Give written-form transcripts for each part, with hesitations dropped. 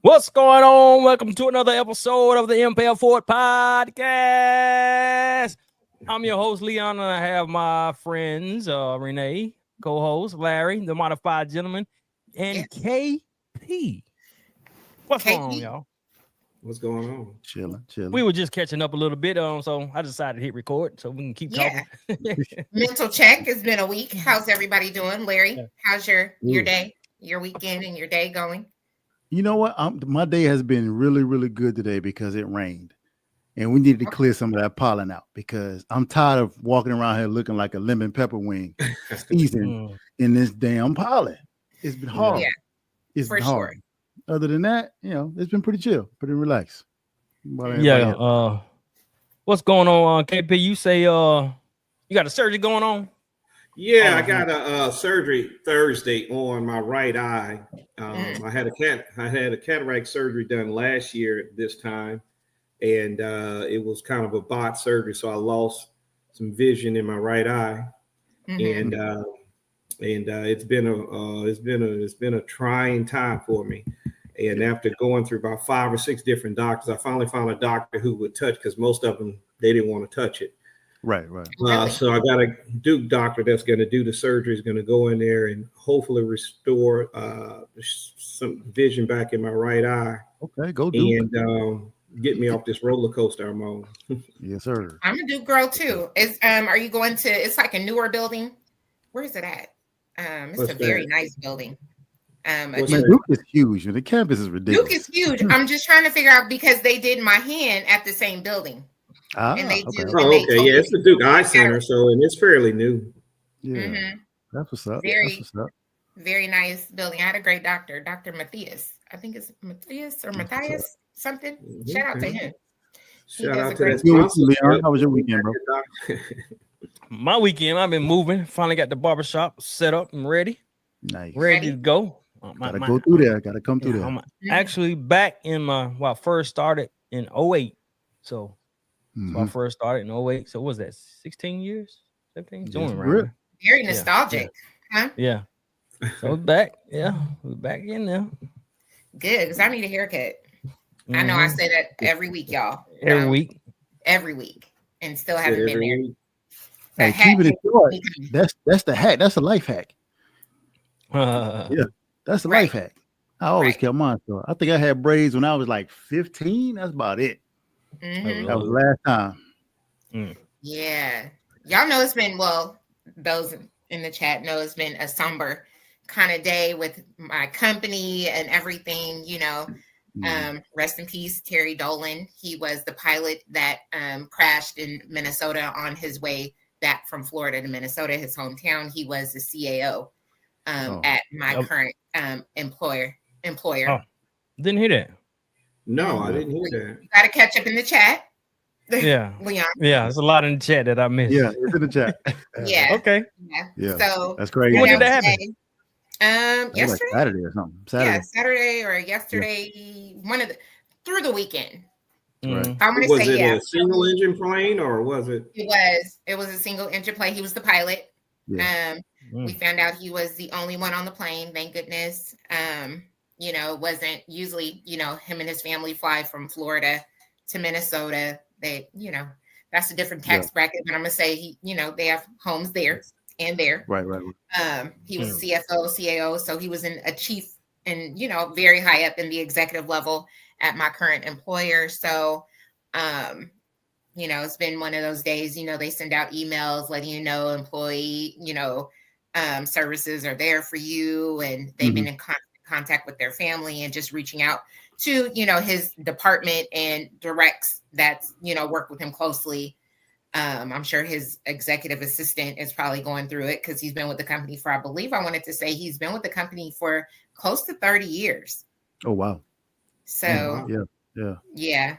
What's going on? Welcome to another episode of the Impel Fort Podcast. I'm your host, Leon, and I have my friends, Renee, co-host, Larry, the modified gentleman, and KP. What's going on, y'all? What's going on? Chilling. We were just catching up a little bit, so I decided to hit record so we can keep talking. Mental check. It's been a week. How's everybody doing? Larry, how's your day, your weekend, and your day going? You know what? My day has been really, really good today because it rained. And we needed to clear some of that pollen out because I'm tired of walking around here looking like a lemon pepper wing season in this damn pollen. It's been hard. Yeah, it's been hard. Sure. Other than that, it's been pretty chill, pretty relaxed. What's going on, KP? You say you got a surgery going on? Yeah, I got a surgery Thursday on my right eye. I had a cataract surgery done last year at this time, and it was kind of a bot surgery, so I lost some vision in my right eye, and it's been a trying time for me. And after going through about 5 or 6 different doctors, I finally found a doctor who would touch, because most of them, they didn't want to touch it. Right. So I got a Duke doctor that's going to do the surgery, is going to go in there and hopefully restore some vision back in my right eye. Okay, go Duke. And get me off this roller coaster I'm on. Yes, sir. I'm a Duke girl too. Are you going to? It's like a newer building. Where is it at? It's very nice building. Duke is huge. The campus is ridiculous. Duke is huge. I'm just trying to figure out because they did my hand at the same building. And they do. Oh, okay. Yeah, it's the Duke Eye Center, and it's fairly new. Yeah, that's what's up. Very nice building. I had a great doctor, Dr. Matthias. I think it's Matthias or Matthias something. Shout out to him. Shout out to that. How was your weekend, bro? My weekend, I've been moving. Finally got the barbershop set up and ready. Nice. Ready to go. Gotta go through there. Gotta come through there. I'm actually back in first started in 2008. So I first started in 2008. So what was that? 16 years? 17? Very nostalgic. Huh? Yeah. So back. Yeah. We're back in there. Good, because I need a haircut. I know I say that every week, y'all. Every week. And still haven't been there. Hey, keep it short. That's the hack. That's a life hack. Yeah, that's a life hack. I always kept mine short. I think I had braids when I was like 15. That's about it. That was the last time. Yeah. Y'all know it's been, those in the chat know it's been a somber kind of day with my company and everything, rest in peace, Terry Dolan. He was the pilot that crashed in Minnesota on his way back from Florida to Minnesota, his hometown. He was the CAO at my current employer. Oh, didn't hear that. No, I didn't hear that. You got to catch up in the chat. Yeah. Leon. Yeah, there's a lot in the chat that I missed. Yeah, it's in the chat. Yeah. Okay. Yeah. So that's crazy. When did that happen? Yesterday. Like Saturday or something. Saturday or yesterday. Yeah. Through the weekend. Right. I'm gonna say a single engine plane or was it? It was a single engine plane. He was the pilot. Yeah. We found out he was the only one on the plane. Thank goodness. Wasn't usually, him and his family fly from Florida to Minnesota. They, that's a different tax bracket, but I'm gonna say they have homes there and there. Right. He was CFO, CAO, so he was a chief and very high up in the executive level at my current employer. So it's been one of those days, they send out emails letting employee, services are there for you, and they've been in contact with their family and just reaching out to, his department and directs that's, work with him closely. I'm sure his executive assistant is probably going through it because he's been with the company for, I wanted to say he's been with the company for close to 30 years. Oh, wow. So, yeah.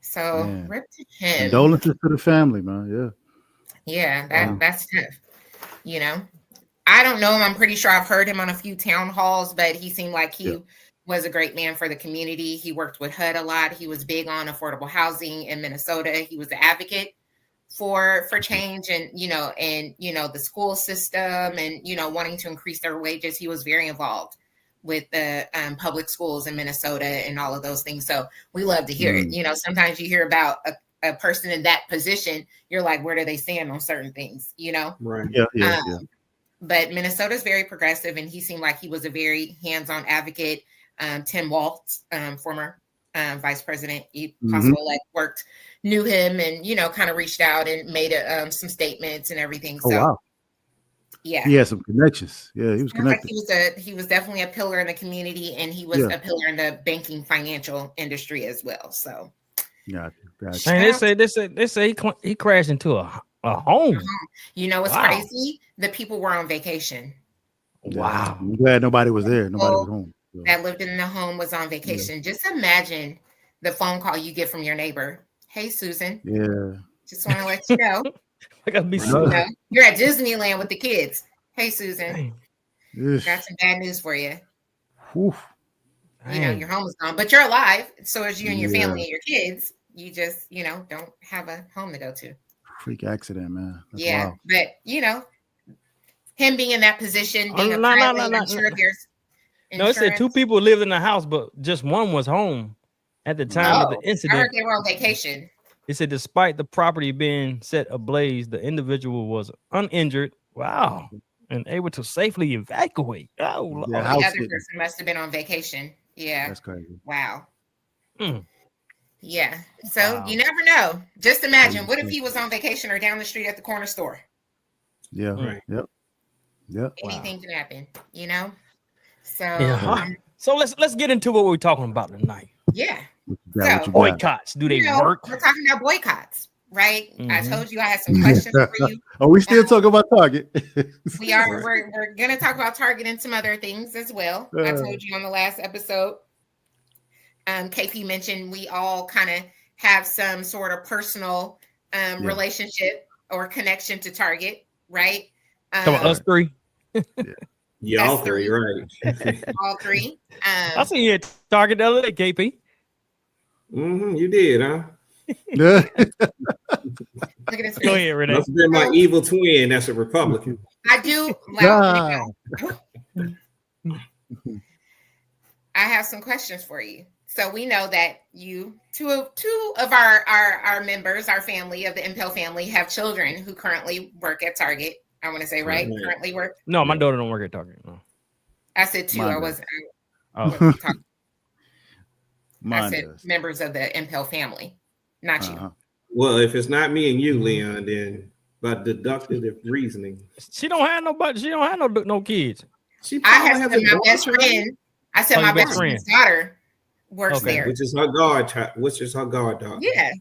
So, rip to him. Condolences to the family, man. Yeah, that's tough. I don't know him. I'm pretty sure I've heard him on a few town halls, but he seemed like he was a great man for the community. He worked with HUD a lot. He was big on affordable housing in Minnesota. He was an advocate for change and the school system and wanting to increase their wages. He was very involved with the public schools in Minnesota and all of those things. So we love to hear it. You know, sometimes you hear about a person in that position, you're like, where do they stand on certain things, you know? Right. Yeah. But Minnesota's very progressive, and he seemed like he was a very hands-on advocate. Tim Walz, former vice president, possible like knew him, and you know, kind of reached out and made some statements and everything. So, wow. Yeah, he had some connections. Yeah, he was connected. Like he was definitely a pillar in the community, and he was a pillar in the banking financial industry as well. So, gotcha. And they say he crashed into a home. You know what's crazy? The people were on vacation. Wow. I'm glad nobody was there. Nobody was home. So. That lived in the home was on vacation. Just imagine the phone call you get from your neighbor. Hey, Susan. Yeah. Just want to let you know. I gotta be you're at Disneyland with the kids. Hey, Susan. Got some bad news for you. Oof. You know, your home is gone, but you're alive. So as you and your family and your kids, you just, you know, don't have a home to go to. Freak accident, man. That's wild. But you know, him being in that position, being I'm sure there's no, it said 2 people lived in the house, but just one was home at the time of the incident. I heard they were on vacation. It said despite the property being set ablaze, the individual was uninjured. Wow. And able to safely evacuate. Oh, the other person must have been on vacation. Yeah. That's crazy. Wow. Yeah. So you never know. Just imagine, what if he was on vacation or down the street at the corner store? Yeah. Right. Yep. Anything can happen, you know? So so let's get into what we're talking about tonight. Yeah. So boycotts. Do they work? We're talking about boycotts, right? I told you I had some questions for you. Are we still talking about Target? We are. We're gonna talk about Target and some other things as well. I told you on the last episode. KP mentioned we all kind of have some sort of personal relationship or connection to Target, right? Come on, us 3. Yeah, all 3, right? All 3. I see you at Target the other day, KP. You did, huh? Look at this. Go ahead, Renee. Must have been my evil twin. That's a Republican. I do. I have some questions for you. So we know that two of our members, our family of the Impel family, have children who currently work at Target. I want to say, right? Currently work. No, my daughter don't work at Target. No. I said 2. I wasn't. I said members of the Impel family, not you. Well, if it's not me and you, Leon, then by deductive reasoning, she don't have nobody. She don't have no kids. I have my best friend. I said my best friend's daughter works there, which is her goddaughter. Yeah,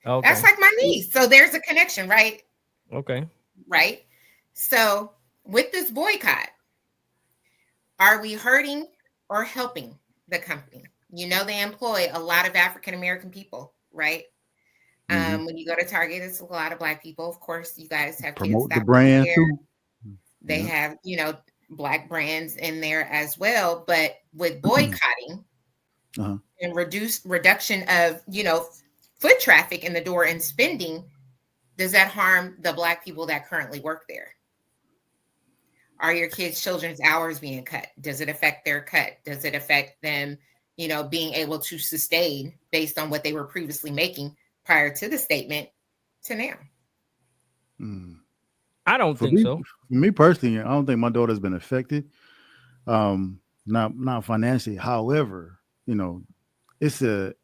that's like my niece. So there's a connection, right? Okay, right. So with this boycott, are we hurting or helping the company? You know, they employ a lot of African American people, right? When you go to Target, it's a lot of Black people. Of course, you guys have promote the brand too. They have, you know, Black brands in there as well. But with boycotting and reduction of, you know, foot traffic in the door and spending, does that harm the Black people that currently work there? Are your children's hours being cut? Does it affect their cut? Does it affect them, you know, being able to sustain based on what they were previously making prior to the statement to now? I don't think so. For me personally, I don't think my daughter's been affected. Not financially. However, you know, the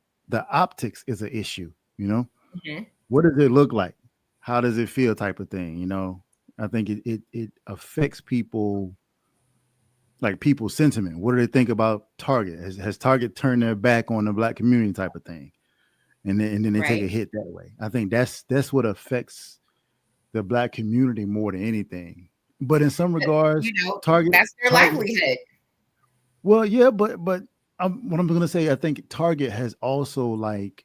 optics is an issue, you know. What does it look like? How does it feel type of thing, you know? I think it affects people, like people's sentiment. What do they think about Target? Has Target turned their back on the Black community type of thing? And then they take a hit that way. I think that's what affects the Black community more than anything. But in some regards, you know, Target, that's their livelihood. Well, yeah, but what I'm going to say, I think Target has also like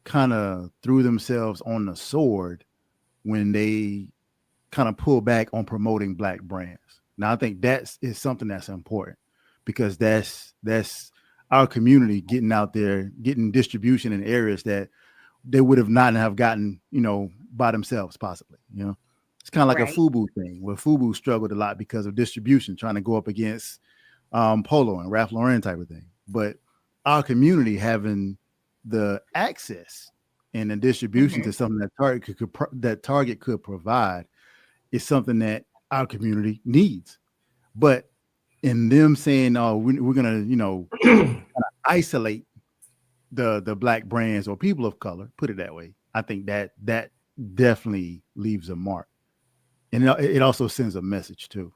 kind of threw themselves on the sword when they kind of pull back on promoting Black brands. Now, I think is something that's important because that's our community getting out there, getting distribution in areas that they would have not have gotten, you know, by themselves, possibly. You know, it's kind of like a FUBU thing where FUBU struggled a lot because of distribution, trying to go up against polo and Ralph Lauren type of thing. But our community having the access and the distribution to something that Target could provide is something that our community needs. But in them saying, "Oh, we're gonna, isolate the black brands or people of color," put it that way, I think that definitely leaves a mark, and it also sends a message too.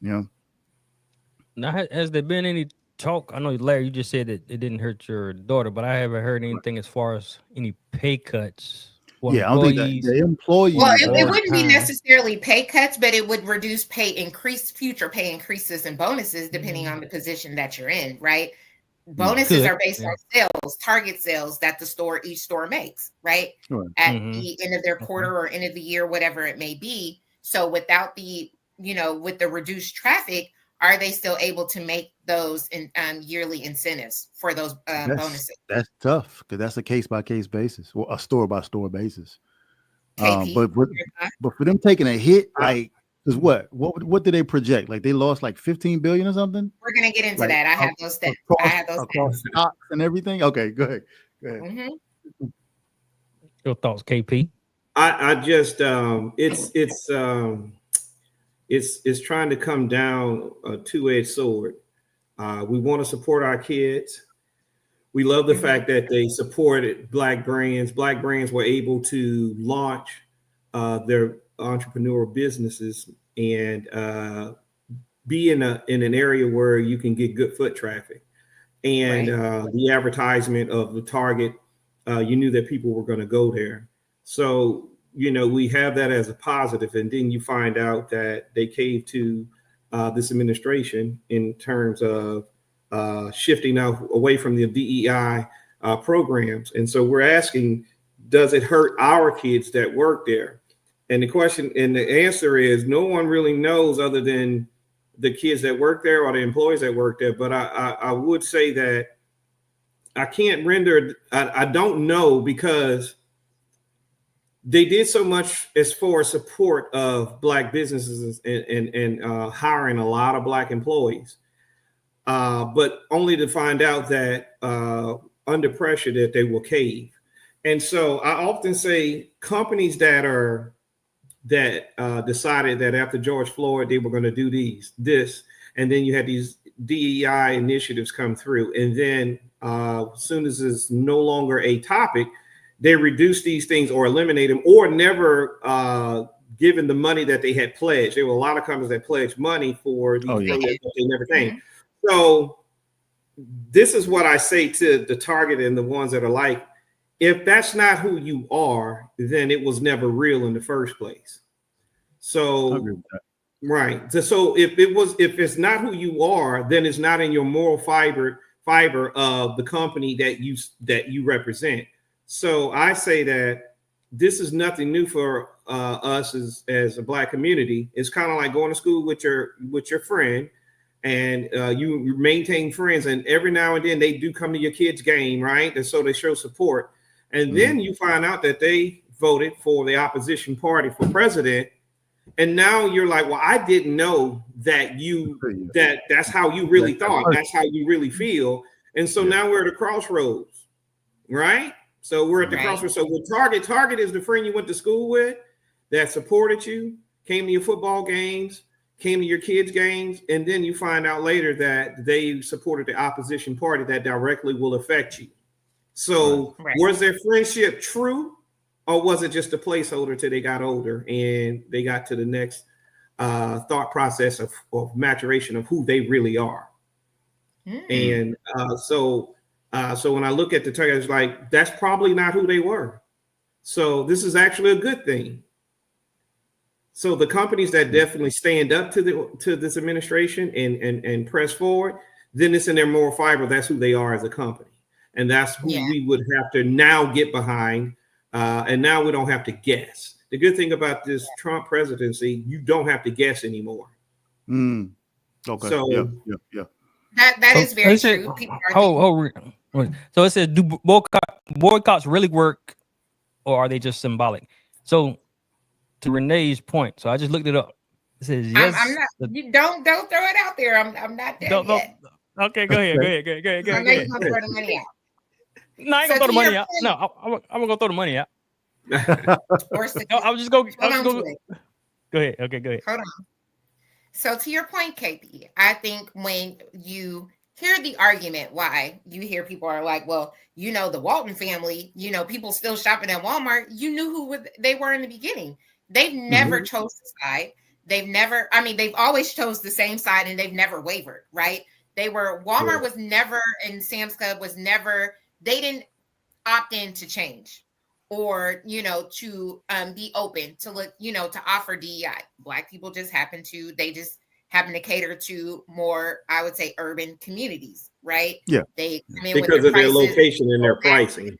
Now, has there been any talk? I know, Larry, you just said that it didn't hurt your daughter, but I haven't heard anything as far as any pay cuts. I don't think that the employees. Well, it wouldn't be necessarily pay cuts, but it would reduce future pay increases and bonuses depending on the position that you're in, right? Bonuses are based on sales, target sales that each store makes, right? Sure. At the end of their quarter or end of the year, whatever it may be. So without with the reduced traffic, are they still able to make those yearly incentives for those bonuses? That's tough because that's a case by case basis or a store by store basis. KP, but for them taking a hit, like, because what did they project? Like they lost like 15 billion or something. We're gonna get into that. I have those stats. Across stocks and everything. Okay, go ahead. Mm-hmm. Your thoughts, KP? I just it's trying to come down a two-edged sword. We want to support our kids. We love the fact that they supported Black brands. Black brands were able to launch their entrepreneurial businesses and be in an area where you can get good foot traffic. And the advertisement of the Target, you knew that people were going to go there. So we have that as a positive, and then you find out that they caved to this administration in terms of shifting away from the DEI programs. And so we're asking, does it hurt our kids that work there? And the question and the answer is no one really knows other than the kids that work there or the employees that work there. But I would say that I can't render, I don't know, because they did so much as far as support of Black businesses and hiring a lot of Black employees, but only to find out that under pressure that they will cave. And so I often say companies that decided that after George Floyd they were going to do this, and then you had these DEI initiatives come through, and then as soon as it's no longer a topic, they reduce these things or eliminate them or never given the money that they had pledged. There were a lot of companies that pledged money for these programs, but they never came. So this is what I say to the Target and the ones that are like, if that's not who you are, then it was never real in the first place. So, right. So if it's not who you are, then it's not in your moral fiber of the company that you represent. So I say that this is nothing new for us as a Black community. It's kind of like going to school with your friend, and you maintain friends, and every now and then they do come to your kid's game, right? And so they show support, and then you find out that they voted for the opposition party for president, and now you're like, well, I didn't know that that's how you really thought, that's how you really feel, and so now we're at a crossroads, right? So we're at the crossroads. So with Target is the friend you went to school with that supported you, came to your football games, came to your kids' games, and then you find out later that they supported the opposition party that directly will affect you. So was their friendship true, or was it just a placeholder till they got older and they got to the next thought process of maturation of who they really are? And so when I look at the Target, it's like, that's probably not who they were. So this is actually a good thing. So the companies that definitely stand up to this administration and press forward, then it's in their moral fiber. That's who they are as a company. And that's who we would have to now get behind. And now we don't have to guess. The good thing about this Trump presidency, you don't have to guess anymore. Okay. So yeah. That is very true. So it says, do boycotts really work, or are they just symbolic? So to Renee's point, so I just looked it up. It says I'm yes. not. You don't throw it out there. I'm not there Don't- yet. Okay, go ahead. Go ahead. I know you're gonna throw the money out. No, I ain't So gonna throw the to your money out. point- No, I'm gonna go throw the money out. Or No, I'll just go. hold on to it. Go ahead. Okay, go ahead. Hold on. So to your point, KP, I think when you hear the argument, why you hear people are like, well, you know, the Walton family, you know, people still shopping at Walmart. You knew who they were in the beginning. They've never chose the side. They've never, I mean, they've always chose the same side and they've never wavered, right? Walmart was never, and Sam's Club was never, they didn't opt in to change or, you know, to be open to look, you know, to offer DEI. Black people just happen to cater to more, I would say, urban communities, right? Yeah. They come in because with of their location and their okay. pricing.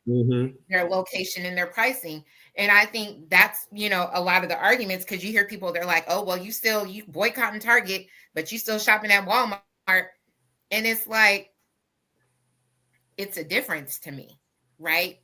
Their location and their pricing. And I think that's, you know, a lot of the arguments, because you hear people, they're like, oh, well, you boycotting Target, but you still shopping at Walmart. And it's like, it's a difference to me, right?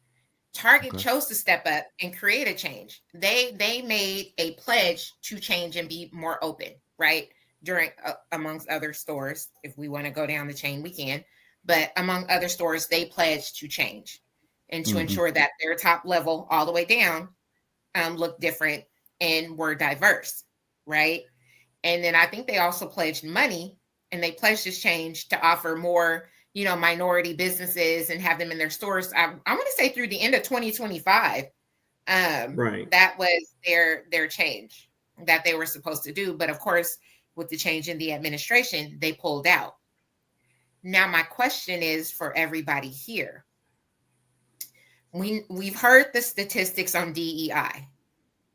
Target chose to step up and create a change. They made a pledge to change and be more open, right? During amongst other stores, if we want to go down the chain, we can. But among other stores, they pledged to change and to ensure that their top level all the way down looked different and were diverse, right? And then I think they also pledged money, and they pledged this change to offer more, you know, minority businesses and have them in their stores. I want to say through the end of 2025. Right. That was their change that they were supposed to do. But of course, with the change in the administration, they pulled out. Now, my question is for everybody here. We've heard the statistics on DEI,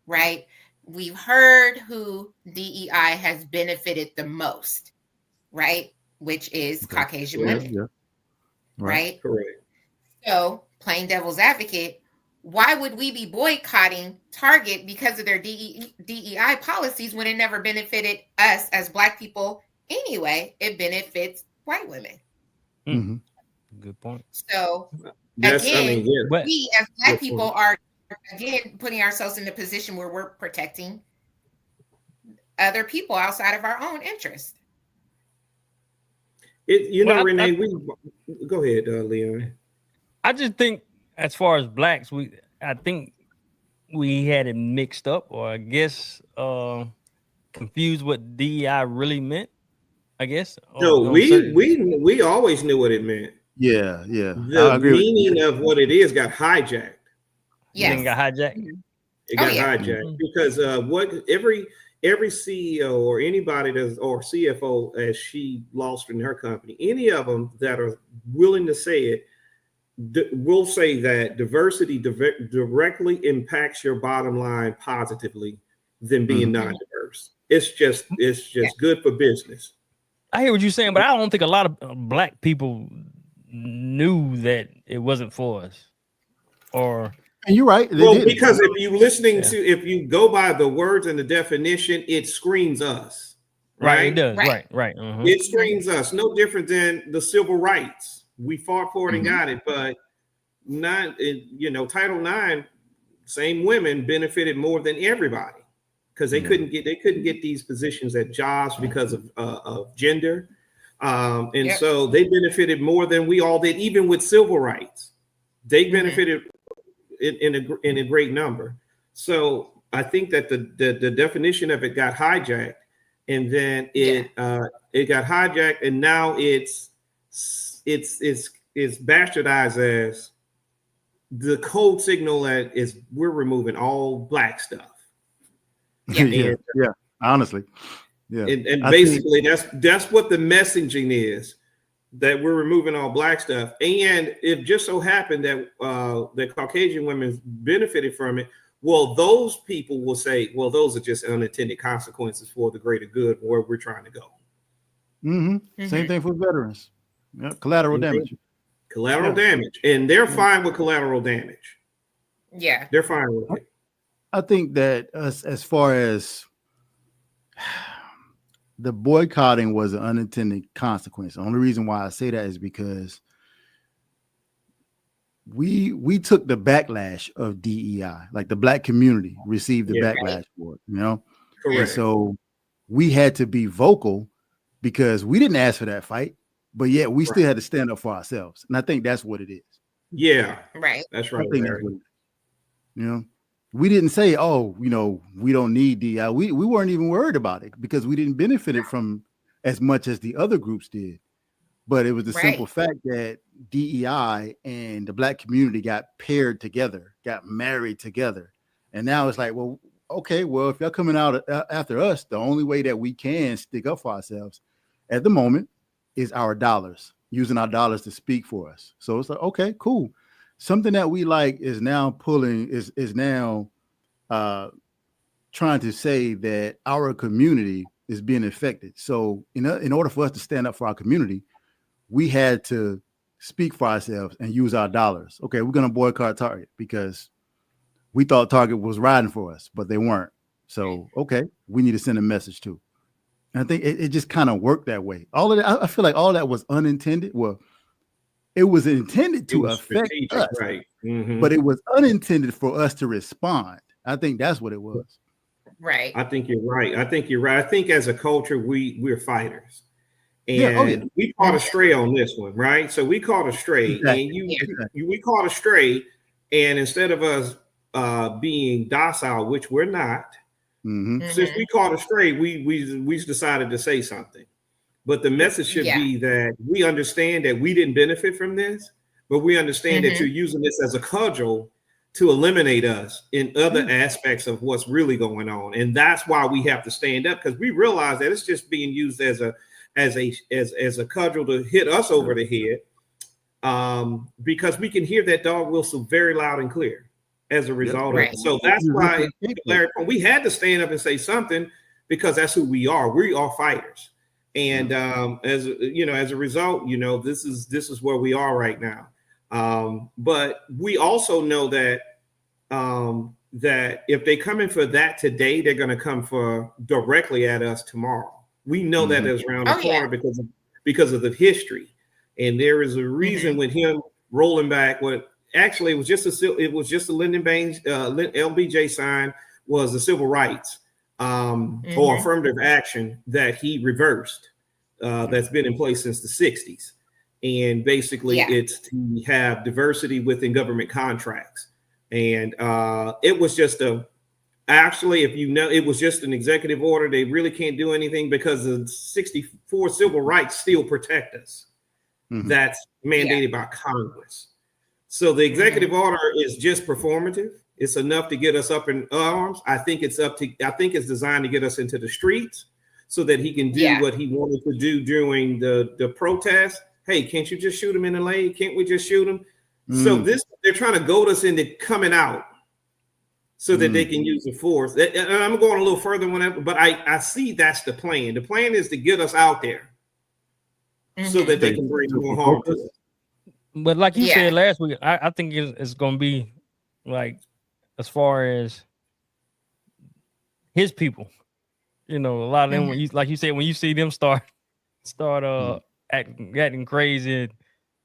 right? We've heard who DEI has benefited the most, right? Which is Caucasian women, right? Correct. So, playing devil's advocate, why would we be boycotting Target because of their DEI policies when it never benefited us as Black people anyway? It benefits white women. Good point. So, That's, again, But we as Black people are, again, putting ourselves in a position where we're protecting other people outside of our own interest. Renee, go ahead, Leon. I just think, as far as blacks, I think we had it mixed up, or I guess confused what DEI really meant. I guess. No, we always knew what it meant. Yeah. The meaning of what it is got hijacked. Yeah, got hijacked. It got hijacked because what every CEO or anybody or CFO, as she lost in her company, any of them that are willing to say it, will say that diversity directly impacts your bottom line positively than being non-diverse. It's just good for business. I hear what you're saying, but I don't think a lot of Black people knew that it wasn't for us. And you're right. Well, because if you go by the words and the definition, it screens us. Right? It does. Right. It screens us. No different than the civil rights. We fought for it and got it, but Title IX, same women benefited more than everybody because they couldn't get these positions at jobs because of gender, so they benefited more than we all did. Even with civil rights, they benefited in a great number. So I think that the definition of it got hijacked, and then it got hijacked, and now it's bastardized as the code signal that is we're removing all Black stuff. Honestly, and basically that's what the messaging is, that we're removing all Black stuff. And it just so happened that the Caucasian women benefited from it. Well, those people will say, well, those are just unintended consequences for the greater good where we're trying to go. Same thing for veterans. Collateral damage. Collateral damage. And they're fine with collateral damage. Yeah. They're fine with it. I think that as far as the boycotting was an unintended consequence. The only reason why I say that is because we took the backlash of DEI, like the Black community received the backlash for it, Correct. And so we had to be vocal because we didn't ask for that fight, but yet we still had to stand up for ourselves. And I think that's what it is. Yeah, Right. that's I right. think that's what it is. You know, we didn't say, oh, you know, we don't need DI. We weren't even worried about it because we didn't benefit it from as much as the other groups did. But it was the simple fact that DEI and the Black community got paired together, got married together. And now it's like, well, okay, well, if y'all coming out after us, the only way that we can stick up for ourselves at the moment is our dollars, using our dollars to speak for us. So it's like, okay, cool. Something that we like is now pulling, is now trying to say that our community is being affected. So in order for us to stand up for our community, we had to speak for ourselves and use our dollars. Okay, we're going to boycott Target because we thought Target was riding for us, but they weren't. So, okay, we need to send a message too. And I think it just kind of worked that way. All of that, I feel like all that was unintended. Well, it was intended to affect us, right? But it was unintended for us to respond. I think that's what it was. Right. I think you're right. I think as a culture, we're fighters. And we caught astray on this one, right? So we caught astray, and we caught astray, and instead of us being docile, which we're not, since we caught astray, we decided to say something. But the message should be that we understand that we didn't benefit from this, but we understand that you're using this as a cudgel to eliminate us in other aspects of what's really going on, and that's why we have to stand up, because we realize that it's just being used as a cudgel to hit us over the head, because we can hear that dog whistle very loud and clear as a result of it. So that's why we had to stand up and say something, because that's who we are. We are fighters, and as a result, this is where we are right now. But we also know that that if they come in for that today, they're going to come for directly at us tomorrow. We know that is around the corner because of the history, and there is a reason with him rolling back. What actually it was just a Lyndon Baines LBJ sign, was the civil rights or affirmative action that he reversed. That's been in place since the 60s, and basically it's to have diversity within government contracts, and it was just Actually, if you know, it was just an executive order. They really can't do anything because the 64 civil rights still protect us. That's mandated by Congress. So the executive order is just performative. It's enough to get us up in arms. I think it's designed to get us into the streets so that he can do what he wanted to do during the protest. Hey, can't you just shoot him in the leg? Can't we just shoot him? So they're trying to goad us into coming out, so that they can use the force. And I'm going a little further, but I see that's the plan. The plan is to get us out there so that they can bring more harm to us. But like you said last week, I think it's going to be like, as far as his people, a lot of them, like you said, when you see them start acting crazy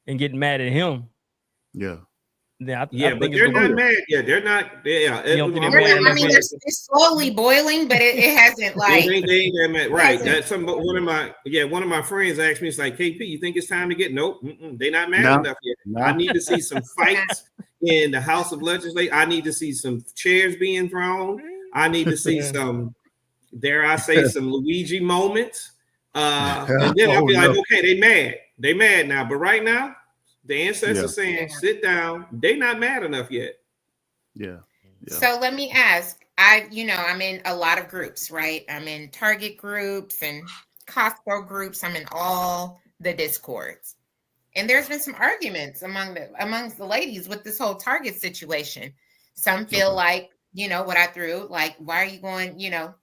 and getting mad at him. Yeah. But they're not mad yet. They're not. They're slowly boiling, but it hasn't like. They ain't that mad, right? That's one of my friends asked me, it's like, KP, you think it's time to get? Nope, they're not mad enough yet. I need to see some fights in the House of Legislature. I need to see some chairs being thrown. I need to see some, dare I say, some Luigi moments. And then I'll be like, okay, they mad now, but right now. The ancestors saying, sit down. They're not mad enough yet. Yeah. So let me ask, I'm in a lot of groups, right? I'm in Target groups and Costco groups. I'm in all the Discords. And there's been some arguments amongst the ladies with this whole Target situation. Some feel like, what I threw, like, why are you going,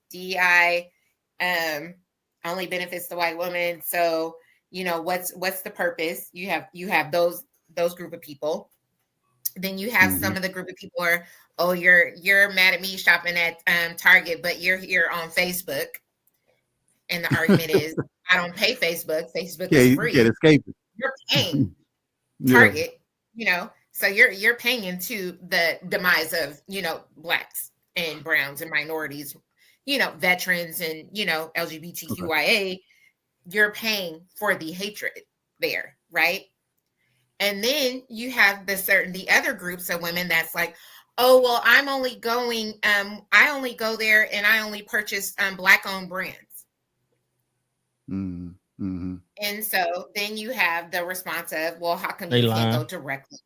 DEI only benefits the white woman. So what's the purpose? You have those group of people. Then you have some of the group of people are, oh, you're mad at me shopping at Target, but you're here on Facebook. And the argument is, I don't pay Facebook. Facebook is free. You can't escape it. You're paying Target, so you're paying into the demise of Blacks and browns and minorities, veterans and, LGBTQIA, you're paying for the hatred there, right? And then you have the other groups of women that's like, oh, well, I only go there and I only purchase Black-owned brands. Mm-hmm. And so then you have the response of, well, how come They you lying. can't go directly?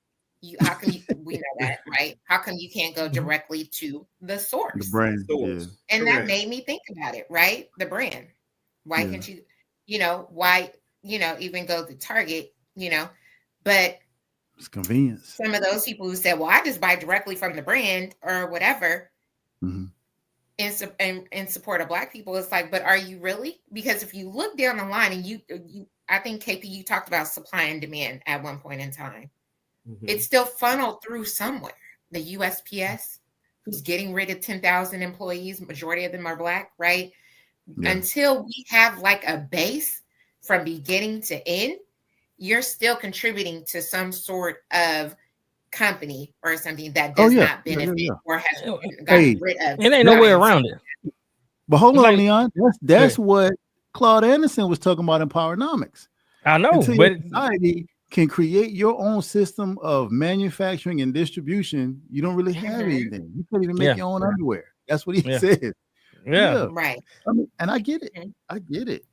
How come we know that, right? How come you can't go directly to the source? The brand. Yeah. And that made me think about it, right? The brand. Why can't you, why, even go to Target, but it's convenience. Some of those people who said, well, I just buy directly from the brand or whatever, in support of Black people, it's like, but are you really? Because if you look down the line and I think KP, you talked about supply and demand at one point in time. It's still funneled through somewhere. The USPS, who's getting rid of 10,000 employees, majority of them are Black, right? Yeah. Until we have like a base from beginning to end, you're still contributing to some sort of company or something that does not benefit or has gotten rid of. It ain't no way around it. But hold on, Leon. That's what Claude Anderson was talking about in Powernomics. I know, until but society can create your own system of manufacturing and distribution, you don't really have anything. You can't even make your own underwear. That's what he said. Yeah. Right. I mean, and I get it. I get it.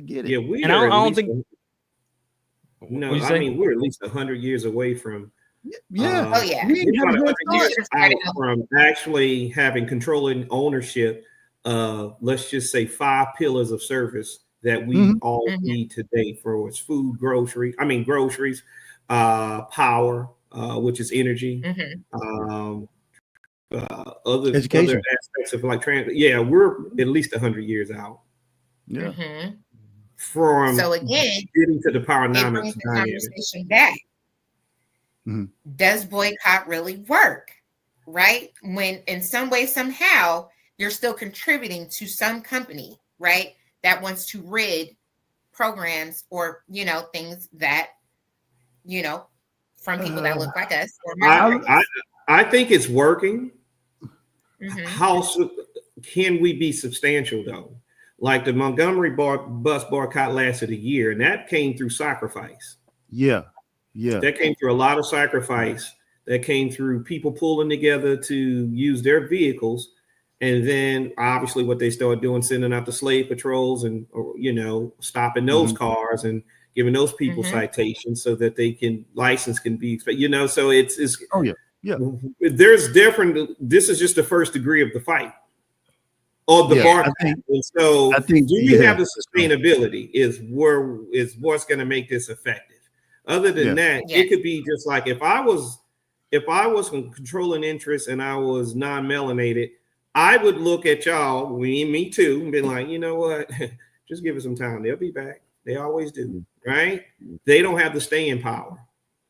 Yeah, we and I don't think. No, I mean we're at least 100 years away from. Yeah. Oh yeah. We're about 100 years out from actually having controlling ownership. Let's just say 5 pillars of service that we all need today for its food, groceries, power, which is energy, other aspects of like transit. Yeah, we're at least 100 years out. Yeah. From so again, getting to the Powernomics, it brings the conversation back. Does boycott really work? Right? When in some way, somehow, you're still contributing to some company, right? That wants to rid programs or, things that, from people that look like us. Or I think it's working. How can we be substantial though? Like the Montgomery bus boycott lasted a year, and that came through sacrifice. Yeah. That came through a lot of sacrifice. That came through people pulling together to use their vehicles. And then obviously what they started doing, sending out the slave patrols and, stopping those cars and giving those people citations so that license can be, so it's. Oh yeah. Yeah. There's different, this is just the first degree of the fight. Or the bar. And so I think do we have the sustainability is what's going to make this effective. Other than that, it could be just like if I was controlling interest and I was non-melanated, I would look at y'all, me too, and be like, you know what? Just give it some time. They'll be back. They always do, right? They don't have the staying power,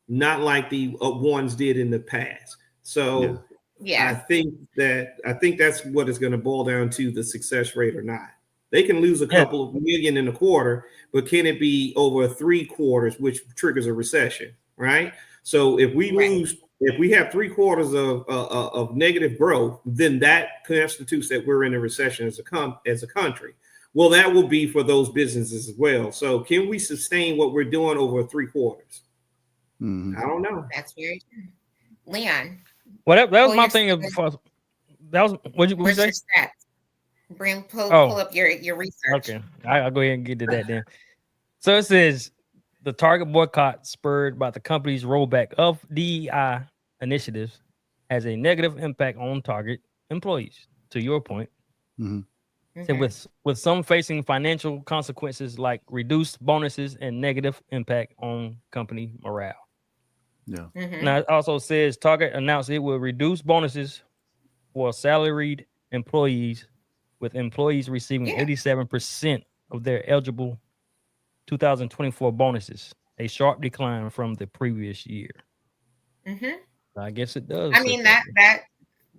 not like the ones did in the past. So I think that's what it's going to boil down to, the success rate or not. They can lose a couple of million in a quarter, but can it be over 3 quarters, which triggers a recession, right? So if we lose, if we have 3 quarters of negative growth, then that constitutes that we're in a recession as a country. Well, that will be for those businesses as well. So can we sustain what we're doing over 3 quarters? I don't know. That's very true. Leon. Well, that was my thing. That was what you say? Pull up your research. Okay, I'll go ahead and get to that then. So it says the Target boycott, spurred by the company's rollback of DEI initiatives, has a negative impact on Target employees. To your point, so with some facing financial consequences like reduced bonuses and negative impact on company morale. Yeah. Now it also says Target announced it will reduce bonuses for salaried employees, with employees receiving 87% of their eligible 2024 bonuses, a sharp decline from the previous year. I guess it does. I mean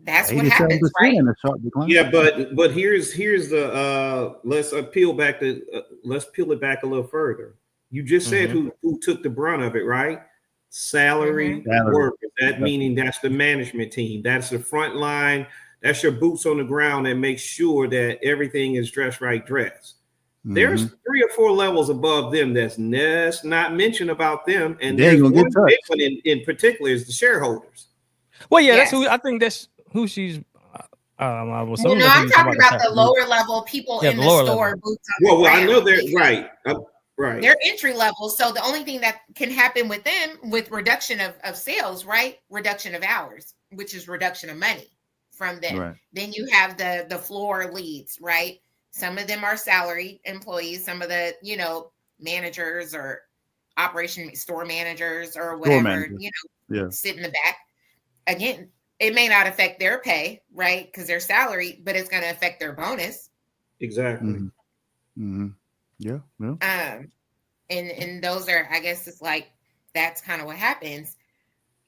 that's what happens, right? Yeah, but here's the let's peel it back a little further. You just said who took the brunt of it, right? Salary workers. That meaning that's the management team. That's the front line. That's your boots on the ground and make sure that everything is dressed right dressed. There's 3 or 4 levels above them that's not mentioned about them. And they ain't there's gonna one get touched. big one in particular is the shareholders. Well, yeah, Yes. that's who I think that's who she's. I was Well, no, I'm talking about the lower level people in the store. Level. Boots on the ground. I know they're right. Right. They're entry level. So the only thing that can happen with them with reduction of sales, right? Reduction of hours, which is reduction of money from them. Right. Then you have the floor leads, right? Some of them are salaried employees, some of the, managers or operation store managers or whatever, sit in the back. Again, it may not affect their pay, right? Because they're salaried, but it's going to affect their bonus. Exactly. Yeah. And those are, I guess it's like, that's kind of what happens.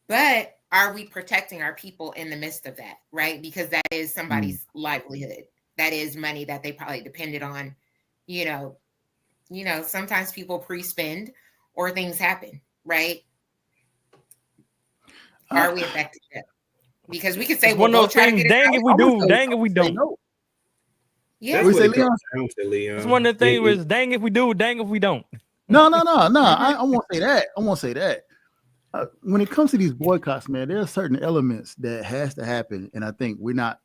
But are we protecting our people in the midst of that, right? Because that is somebody's livelihood. That is money that they probably depended on. Sometimes people pre-spend or things happen, right? Are we affected? Because we could say, one of those things, dang if we do, dang if we don't. Yeah, That's what it Leon? comes down to, Leon. It's one of the things was dang if we do, dang if we don't. No. I won't say that. I won't say that. When it comes to these boycotts, man, there are certain elements that has to happen, and I think we're not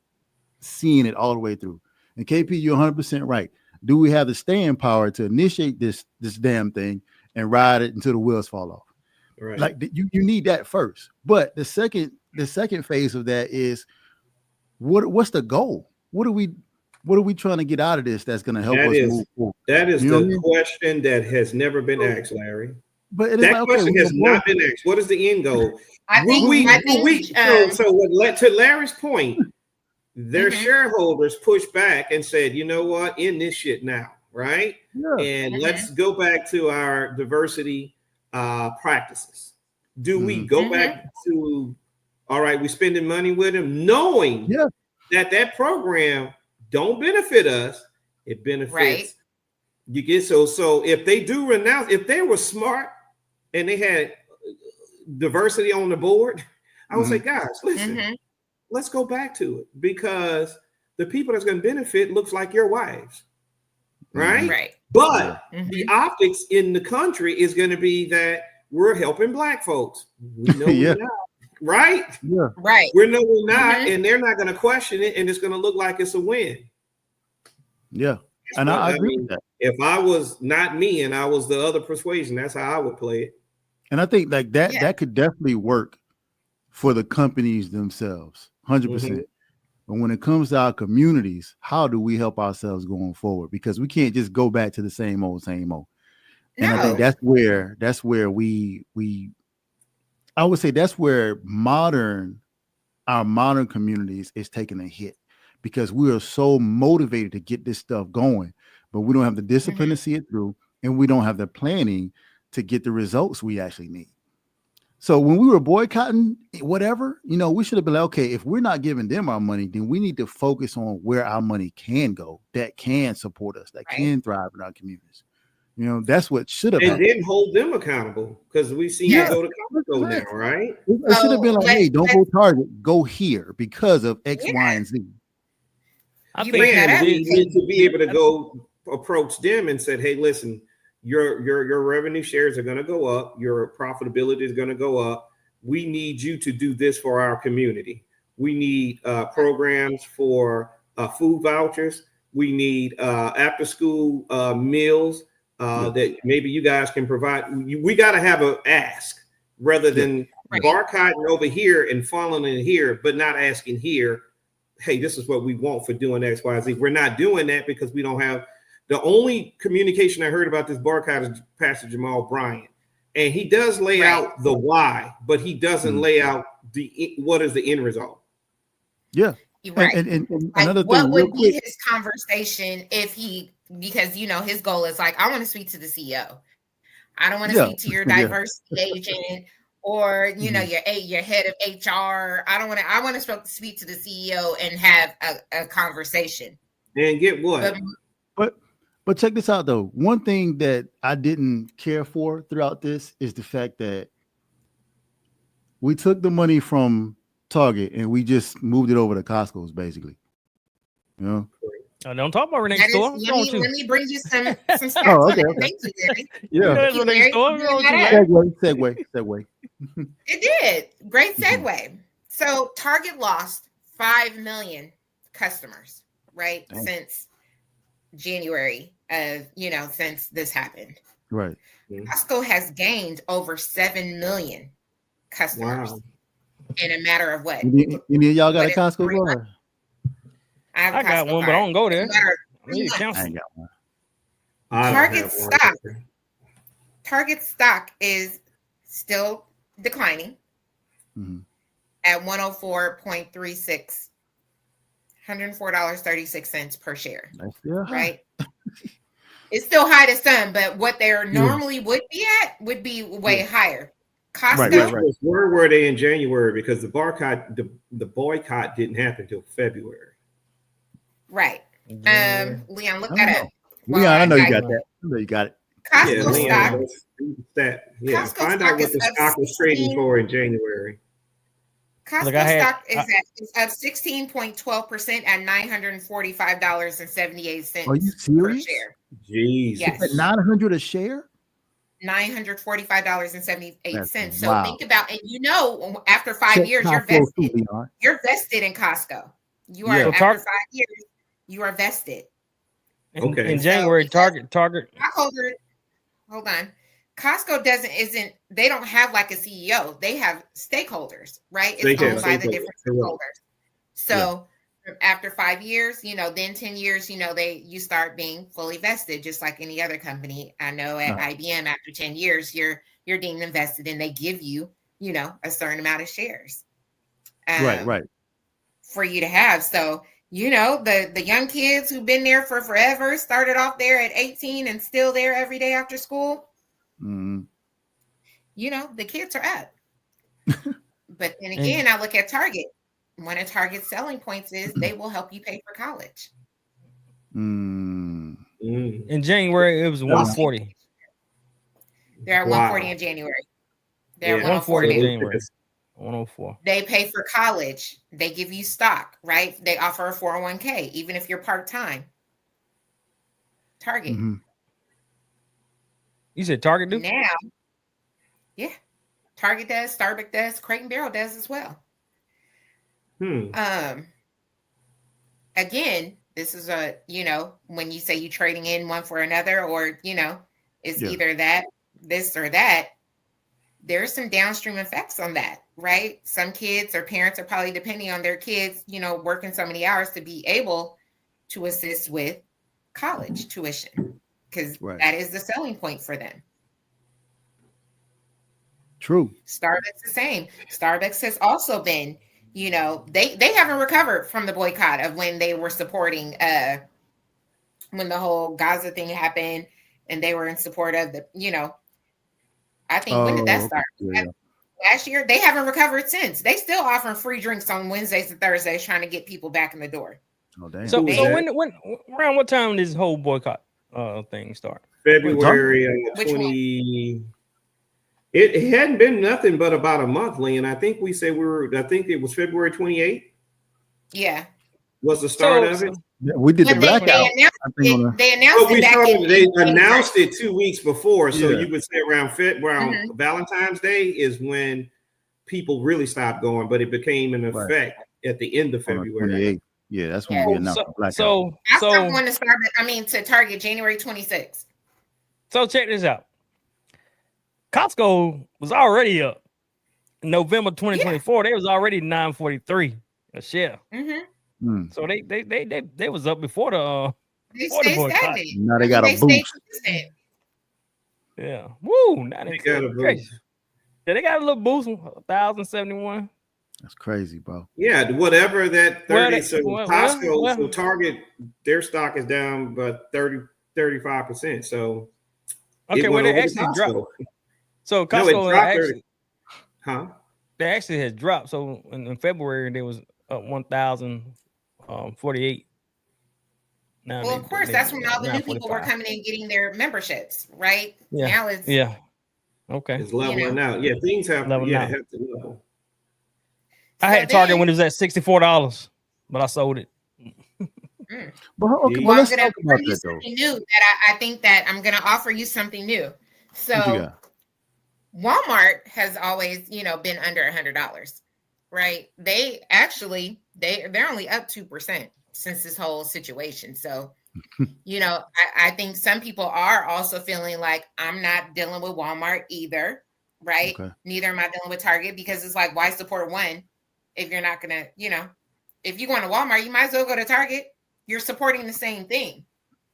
seeing it all the way through. And KP, you're 100% right. Do we have the staying power to initiate this damn thing and ride it until the wheels fall off? Right. Like you need that first. But the second phase of that is what's the goal? What are we trying to get out of this that's going to help us move forward? That is the question that has never been asked, Larry. But that question has not been asked. What is the end goal? To Larry's point, their shareholders pushed back and said, you know what, end this shit now, right? Yeah. And let's go back to our diversity practices. Do we go back to, all right, we're spending money with them, knowing that program don't benefit us, it benefits you get so if they do renounce, if they were smart and they had diversity on the board, I would say, guys, listen, let's go back to it, because the people that's going to benefit looks like your wives, right? But the optics in the country is going to be that we're helping Black folks. We know we're not, right? Yeah. Right. We know we're not, and they're not going to question it, and it's going to look like it's a win. Yeah. And I agree with that. If I was not me and I was the other persuasion, that's how I would play it. And I think like that could definitely work for the companies themselves, 100%. But when it comes to our communities, how do we help ourselves going forward? Because we can't just go back to the same old. And I think that's where I would say that's where our modern communities is taking a hit, because we are so motivated to get this stuff going, but we don't have the discipline to see it through, and we don't have the planning to get the results we actually need. So when we were boycotting whatever, we should have been like, okay, if we're not giving them our money, then we need to focus on where our money can go, that can support us, that can thrive in our communities. That's what should have happened. And then hold them accountable, because we see you go to Costco now, right? It should have been like, hey, don't go Target, go here because of X, Y, and Z. I think we need to be able to go approach them and said, hey, listen, your revenue shares are going to go up. Your profitability is going to go up. We need you to do this for our community. We need programs for food vouchers. We need after school meals that maybe you guys can provide. We got to have an ask rather than boycotting over here and following in here, but not asking here, hey, this is what we want for doing X, Y, Z. We're not doing that because we don't have. The only communication I heard about this boycott is Pastor Jamal Bryant, and he does lay out the why, but he doesn't lay out what is the end result. Yeah, right. And like, another what thing, would be his conversation if because his goal is like, I want to speak to the CEO. I don't want to speak to your diversity agent or your head of HR. I want to speak to the CEO and have a conversation. And get what? But check this out, though. One thing that I didn't care for throughout this is the fact that we took the money from Target, and we just moved it over to Costco's, basically. You know. Oh, don't talk about Renee's That is, store. What's wrong with you? let me bring you some stats Oh, on okay, it. okay. Thank you, Larry. Yeah. That's Thank you, Renee's Larry, store. for What's wrong bringing with that you, up. Larry? Segue. It did. Great segue. So Target lost 5 million customers, right? Dang. Since January of, since this happened. Right. Costco has gained over 7 million customers Wow. in a matter of what? Any of y'all got a What, Costco 3 months? card? I have a I got Costco one, but I card. don't go In there. a matter of I need 3 to months. I cancel. ain't got one. I don't Target have one. stock. Target stock is still declining Mhm. at 104.36, $104.36 per share, That's still high. right? It's still high to some, but what they normally would be at would be way higher. Costco, Right. Where were they in January? Because the boycott didn't happen until February. right? Yeah. Leon, look I that don't up. know. While Leon, I know you dive- got that. I know you got it. Costco Yeah, Leon, stock. let's read that. Yeah, Costco find stock out what is the up stock was trading 16. for in January. Costco Look, I had- stock is up 16.12% at $945.78 Are you per serious? share. Jesus. Yes. At $900 a share? $945.78. So Wow. think about, and after 5 Check years, you're Costco too, vested. Leon. You're vested in Costco. You are Yeah. So after 5 years, you are vested. Okay. In January, because Target. Stockholder, hold on. Costco they don't have like a CEO. They have stakeholders, right? It's They have owned by the stakeholders, different correct. stakeholders. So after 5 years, then 10 years, you start being fully vested, just like any other company. I know at IBM, after 10 years, you're deemed invested, and they give you, a certain amount of shares. Right. For you to have. So, the young kids who've been there for forever, started off there at 18 and still there every day after school. Mhm. The kids are up. But then again, I look at Target. One of Target's selling points is they will help you pay for college. Mm. In January, it was 140. They're at 140 in January. They're at 140 in 140 January. 104. They pay for college. They give you stock, right? They offer a 401k, even if you're part-time. Target. Mhm. You said Target do? Now, yeah. Target does, Starbucks does, Crate and Barrel does as well. Again, this is when you say you trading in one for another, or it's either that, this or that, there's some downstream effects on that, right? Some kids or parents are probably depending on their kids, working so many hours to be able to assist with college tuition, because that is the selling point for them. True. Starbucks the same. Starbucks has also been, they haven't recovered from the boycott of when they were supporting when the whole Gaza thing happened, and they were in support of the, I think when did that start? Last year. They haven't recovered since. They still offering free drinks on Wednesdays and Thursdays, trying to get people back in the door. Oh, damn. So when around what time did this whole boycott thing start? February 20. It hadn't been nothing but about a month, Leon. I think we said I think it was February 28th. Yeah. Was the start of it. We did the blackout. They announced it. They announced it 2 weeks before. So Yeah. you would say around Valentine's Day is when people really stopped going, but it became in effect at the end of February. Yeah, that's when we announced the blackout. I stopped going to Starbucks, to Target January 26th. So check this out. Costco was already up in November 2024. They was already $9.43 a share. So they was up before the boycott. Now they got a boost. Yeah. Woo. Now they got a boost. Yeah, they got a little boost, 1,071. That's crazy, bro. Yeah, whatever that 30. Costco, so Target, their stock is down but 35%. So okay, well they actually dropped. So Costco they actually has dropped. So in February they was up 1,048. Well, of course, that's when all the new people were coming in getting their memberships, right? Yeah. Now it's okay. It's leveling out. Yeah, things have to level. I had Target when it was at $64, but I sold it. But okay, Well, I'm let's gonna talk about bring you that though. something new that I think that I'm gonna offer you something new. What you So got? Walmart has always, been under $100, right? They actually they're only up 2% since this whole situation. So, I think some people are also feeling like I'm not dealing with Walmart either, right? Okay. Neither am I dealing with Target because it's like, why support one if you're not gonna, if you go to Walmart, you might as well go to Target. You're supporting the same thing,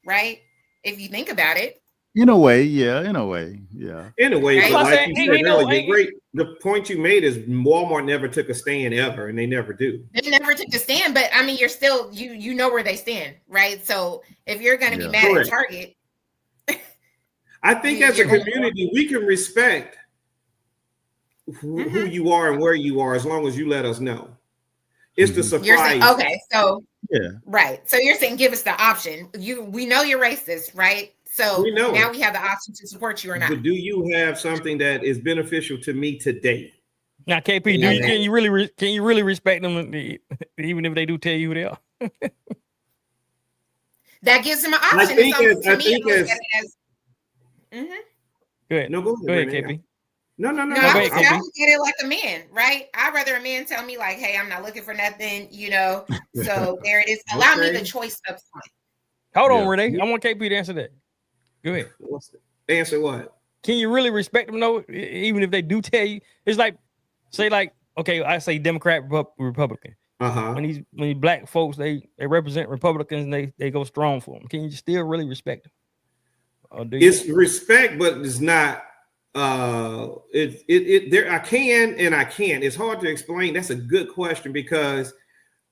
right? If you think about it. In a way, yeah. In a way, yeah. Anyway, Right. but I'm like saying, you said ain't no- earlier, the point you made is Walmart never took a stand ever, and they never do. They never took a stand, but I mean, you're still you know where they stand, right? So if you're going to be Yeah. mad Correct. at Target, I think as a You're gonna- community, we can respect who you are and where you are as long as you let us know. It's the Mhm. you're saying, surprise. okay, so Yeah. right. So you're saying give us the option. We know you're racist, right? So We know now it. we have the option to support you or not. But do you have something that is beneficial to me today? Now, KP, Yeah. can you really respect them even if they do tell you who they are? That gives them an option. I think to as- I me, think I look as- at it as Mhm. Go ahead. No, go Go ahead, Renee. KP. No. No, go I ahead, look KP. at it like a man, right? I'd rather a man tell me like, hey, I'm not looking for nothing, So there it is. Allow me Okay. the choice up front. Hold on, Yeah. Renee. I want KP to answer that. Go ahead. What's the answer? What? Can you really respect them though, even if they do tell you? It's like, say, like, okay, I say Democrat, Republican. Uh-huh. When these black folks they represent Republicans and they go strong for them. Can you still really respect them? Or do you? It's respect, but it's not. There. I can and I can't. It's hard to explain. That's a good question because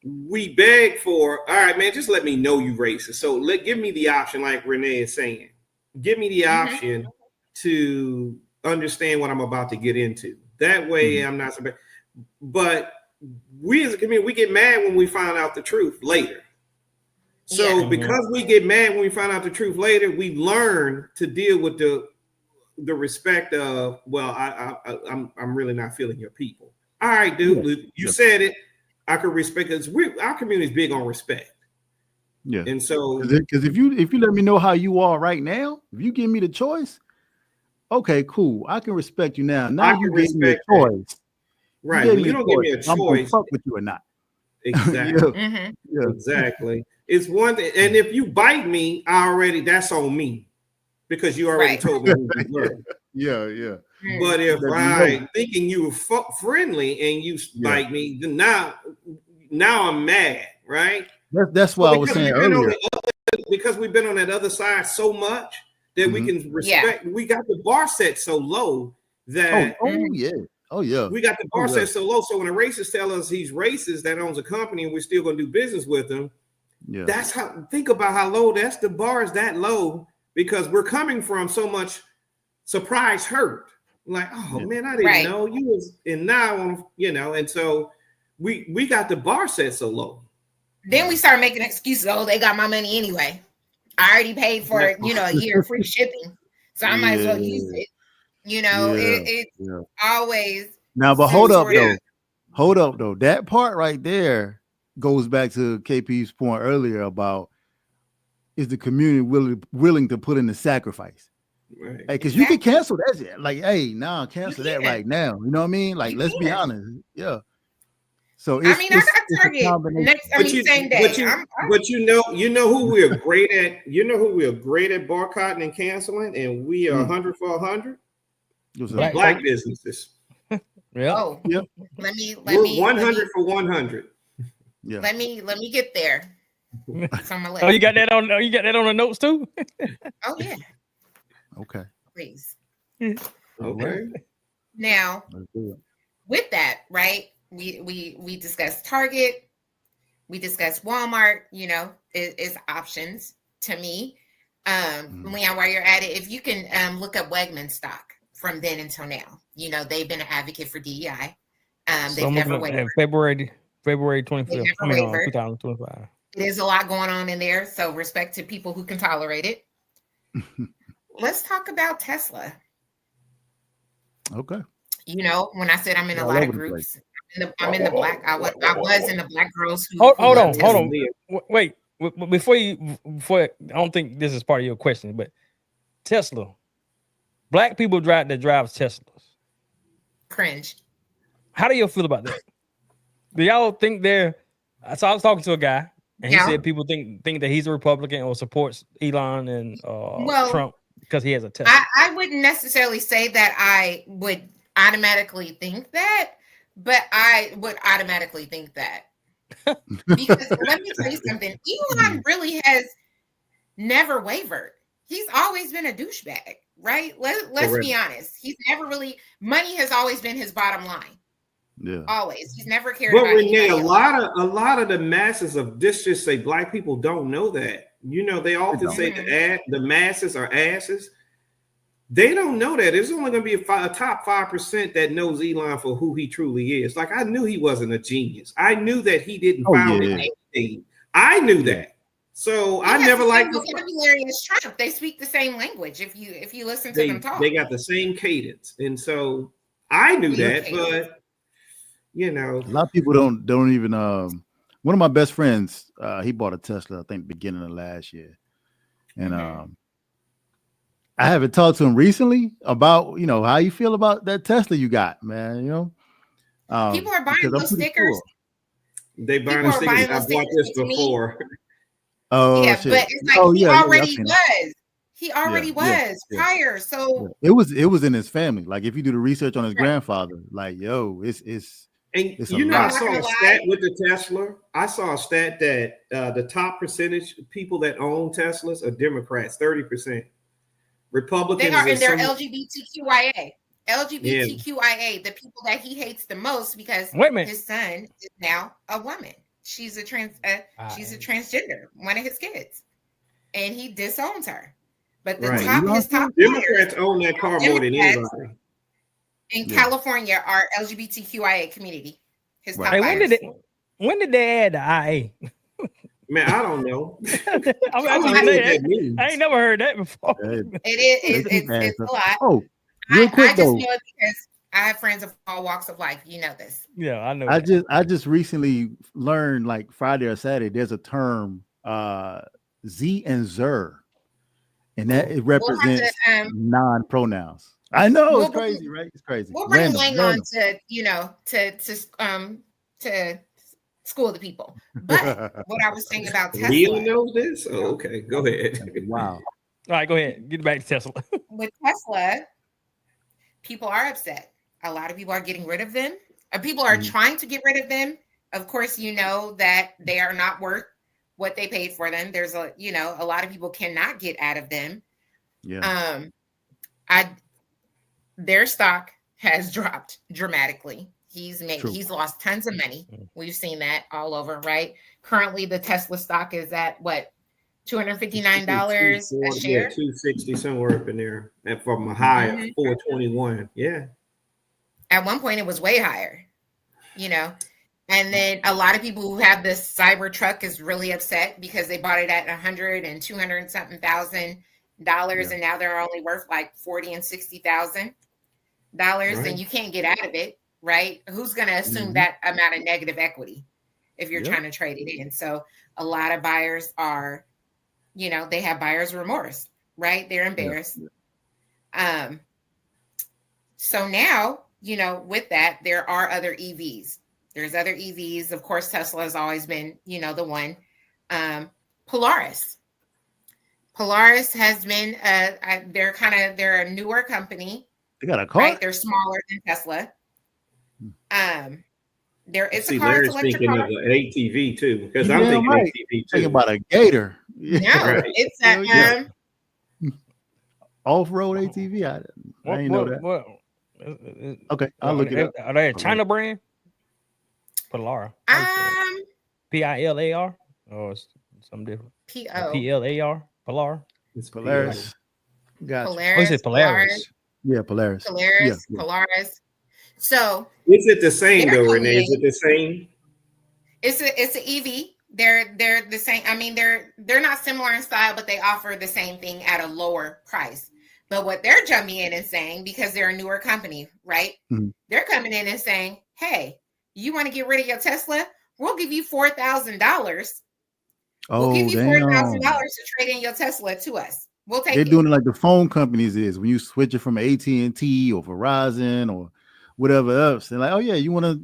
we beg for. All right, man. Just let me know you racist. So give me the option, like Renee is saying. Give me the option to understand what I'm about to get into. That way, I'm not. But we as a community, we get mad when we find out the truth later. So Yeah. because we get mad when we find out the truth later, we learn to deal with the respect of, well, I'm really not feeling your people. All right, dude, you said it. I could respect it. Our community is big on respect. Yeah. And so Because if you let me know how you are right now, if you give me the choice, okay, cool. I can respect you now. Now I you can gave me a respect that. choice. right, gave when me you a don't give me a I'm gonna choice, fuck with you or not. exactly. Yeah. Yeah. Exactly. It's one thing, and if you bite me, that's on me because you already Right. told me who you were. Yeah. But if Let me I thinking you were friendly and you bite me, then now I'm mad, right? That's what I was saying earlier. Because we've been on that other side so much that we can respect. We got the bar set so low that Yeah. we got the bar set so low. So when a racist tell us he's racist that owns a company and we're still going to do business with him, that's how. Think about how low. That's the bar is that low because we're coming from so much surprise hurt. Like, oh man, I didn't know you was, and now and so we got the bar set so low. Then we start making excuses. Oh, they got my money anyway. I already paid for a year free shipping, so I might as well use it. It's always now. But hold up though. That part right there goes back to KP's point earlier about is the community willing to put in the sacrifice? Right. Hey, because you can cancel that shit. Like, hey, cancel that right now. You know what I mean? Like, let's be honest. Yeah. So I got Target same day. But you know who we're great at. You know who we're great at boycotting and canceling, and we are 100 for 100. Black businesses. Yeah. Oh, yeah. Let me 100 for 100. Yeah. Let me get there. Oh, you got that on? Oh, you got that on the notes too? Oh yeah. Okay. Please. Okay. Now, with that, right? We discussed Target, we discussed Walmart. It's options to me. Leon, while you're at it, if you can look up Wegman stock from then until now, they've been an advocate for DEI. They've never wavered. February 25th. 2025. It is a lot going on in there, so respect to people who can tolerate it. Let's talk about Tesla. Okay. When I said I'm in a lot of groups, I'm in the black. I was in the black girls who Hold love on, Tesla. Wait. Before I don't think this is part of your question, but Tesla, black people drive Teslas. Cringe. How do you feel about that? Do y'all think they're? So I was talking to a guy, and he said people think that he's a Republican or supports Elon and Trump because he has a Tesla. I wouldn't necessarily say that I would automatically think that, but I would automatically think that. Because let me tell you something, Elon really has never wavered. He's always been a douchebag, right? Let's be honest. He's never really, money has always been his bottom line. Yeah. Always. He's never cared But about Renee, a else. lot of the masses of this just say black people don't know that. You know, they often say the masses are asses. They don't know that. There's only going to be a top 5% that knows Elon for who he truly is. Like, I knew he wasn't a genius. I knew that he didn't found anything. I knew that. So I never liked the vocabulary as Trump. They speak the same language. If you listen to them talk, they got the same cadence, and so I knew that. But you know, a lot of people don't even. One of my best friends, he bought a Tesla, I think, beginning of last year, and I haven't talked to him recently about how you feel about that Tesla you got, man. People are buying those stickers. Cool. They buying the stickers. I bought this before. Oh yeah, shit. but it's like he already was. He already was prior. So it was in his family. Like if you do the research on his grandfather, like it's. And I saw a stat with the Tesla. I saw a stat that the top percentage of people that own Teslas are Democrats, 30%. Republicans. They are, and they're LGBTQIA. LGBTQIA, the people that he hates the most because his son is now a woman. She's a transgender, one of his kids, and he disowns her. But his top Democrats own that car more than anybody. In California, our LGBTQIA community. His top when did they add the IA? Man, I don't know. I ain't never heard that before. It's a lot. Oh, real quick I just know it because I have friends of all walks of life. You know this. Yeah, I know. I just recently learned, like Friday or Saturday, there's a term Z and Zer, and that it represents non-pronouns. I know it's crazy, right? It's crazy. We'll bring Lang on to school the people. But what I was saying about Tesla. Leo knows this? Oh, okay. Go ahead. Wow. All right, go ahead. Get back to Tesla. With Tesla, people are upset. A lot of people are getting rid of them. People are trying to get rid of them. Of course, you know that they are not worth what they paid for them. There's a lot of people cannot get out of them. Yeah. Their stock has dropped dramatically. He's lost tons of money. We've seen that all over, right? Currently, the Tesla stock is at what, $259 a share? Yeah, 260 somewhere up in there, and from a high of 421. Yeah. At one point, it was way higher, And then a lot of people who have this cyber truck is really upset because they bought it at $100,000 and $200 something thousand, and now they're only worth like $40,000 and $60,000, and you can't get out of it, right? Who's going to assume that amount of negative equity if you're trying to trade it in? So a lot of buyers are, they have buyer's remorse, right? They're embarrassed. So now, with that, there are other EVs. There's other EVs. Of course, Tesla has always been, the one. Polaris. Polaris has been, they're a newer company. They got a car? Right? They're smaller than Tesla. It's a car. Larry's thinking of an ATV too, because I'm thinking ATV too. Thinking about a Gator. No, it's a off-road ATV. I didn't know that. Okay, I'll look it up. Are they a China brand? Pilar. PILAR or something different? PLAR. Pilar. It's Polaris. Got Polaris. Oh, Polaris. Yeah, Polaris. Polaris. So is it the same though, Renee? Is it the same? It's an EV. They're the same. I mean, they're not similar in style, but they offer the same thing at a lower price. But what they're jumping in and saying, because they're a newer company, right? They're coming in and saying, hey, You want to get rid of your Tesla? We'll give you $4,000. We'll give Oh, you $4,000 to trade in your Tesla to us. We'll take they're it. doing it like the phone companies is when you switch it from AT&T or Verizon or whatever else. They're like, oh yeah, you wanna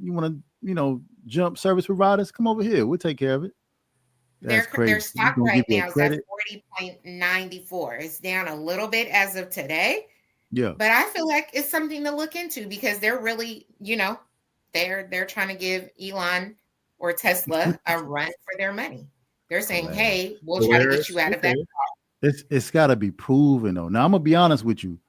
jump service providers? Come over here, we'll take care of it. That's crazy. Their stock right now is at 40.94. It's down a little bit as of today. Yeah. But I feel like it's something to look into because they're really, they're trying to give Elon or Tesla a run for their money. They're saying, hey, we'll try to get you out of that. It's got to be proven though. Now I'm gonna be honest with you.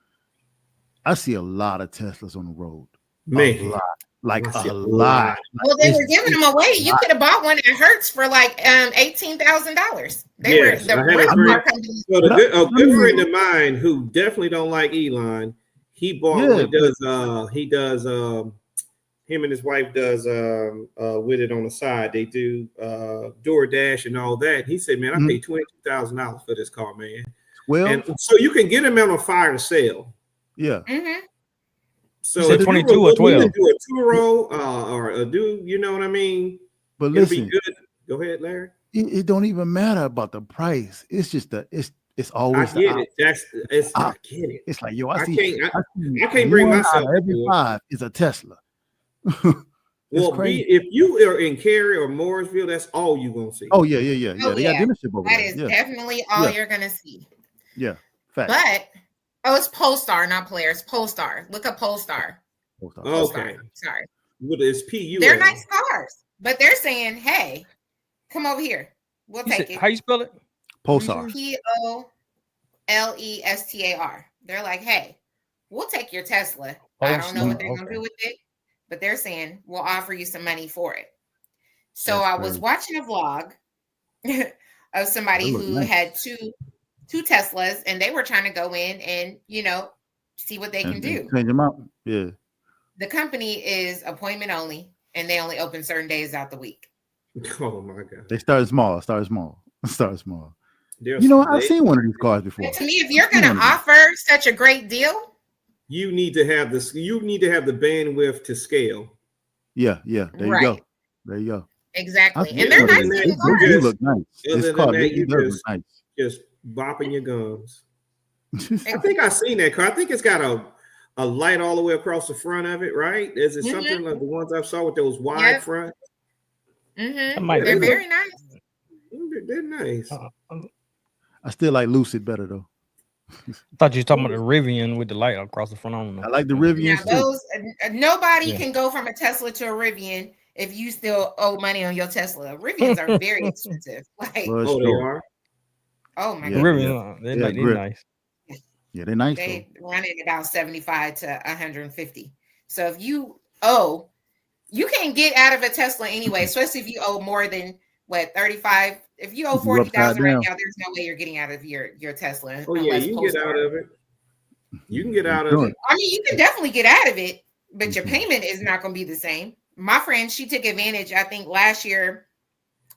I see a lot of Teslas on the road. Man. A lot. Like a lot. Well, they were giving them away. You could have bought one at Hertz for like $18,000. They were the rental company. So a good friend of mine who definitely don't like Elon, he bought him and his wife does with it on the side. They do DoorDash and all that. He said, man, I paid $22,000 for this car, man. Well, and so you can get them on a fire sale. Yeah. Mm-hmm. So 22 or 12. Do a 2-row or a do, you know what I mean? But listen, it'll be good. Go ahead, Larry. It don't even matter about the price. It's just it's always. I get it. I get it. It's like yo, I can't bring myself. Every 5 is a Tesla. Well, if you are in Cary or Morrisville, that's all you're gonna see. Oh yeah. They got dealership over there. That is definitely all you're gonna see. Yeah, fact. But it's Polestar, not Polaris. Polestar. Look up Polestar. Okay. Sorry. What is PU? They're nice cars, but they're saying, "Hey, come over here. We'll take it." How you spell it? Polestar. Polestar. They're like, "Hey, we'll take your Tesla. I don't know what they're gonna do with it, but they're saying we'll offer you some money for it." So I was watching a vlog of somebody who had two Teslas, and they were trying to go in and see what they can do. Change them out. Yeah. The company is appointment only, and they only open certain days out the week. Oh my God! They start small. I've seen one of these cars before. And to me, if you're going to offer such a great deal, you need to have this. You need to have the bandwidth to scale. Yeah. There you go. Exactly, and they're nice. They look nice. This car, does nice. Just bopping your gums. I think I've seen that car. I think it's got a light all the way across the front of it, right? Is it something like the ones I saw with those wide front? Mm-hmm. They're very nice. They're nice. I still like Lucid better though. I thought you were talking about the Rivian with the light across the front. I don't know. I like the Rivian. Nobody can go from a Tesla to a Rivian if you still owe money on your Tesla. Rivians are very expensive. They are. Oh my God. Rivian, they're nice. Yeah, they're nice. They run at about 75 to 150. So if you owe, you can't get out of a Tesla anyway, especially if you owe more than 35. If you owe 40,000 right now, there's no way you're getting out of your Tesla. Oh yeah, you can get out of it. You can get out of it. I mean, you can definitely get out of it, but your payment is not going to be the same. My friend, she took advantage. I think last year,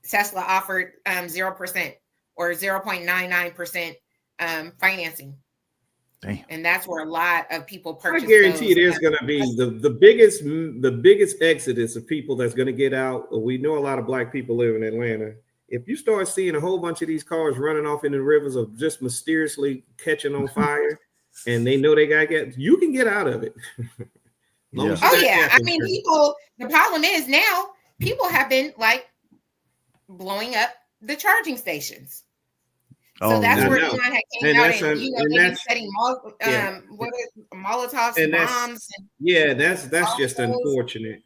Tesla offered 0% or 0.99% financing. Damn. And that's where a lot of people purchase. I guarantee there's going to be the biggest exodus of people that's going to get out. We know a lot of Black people live in Atlanta. If you start seeing a whole bunch of these cars running off into the rivers of just mysteriously catching on fire, and they know they got to get, you can get out of it. I mean, people. The problem is now people have been like blowing up the charging stations. So that's where Elon had came out and setting Molotovs and bombs. That's just unfortunate.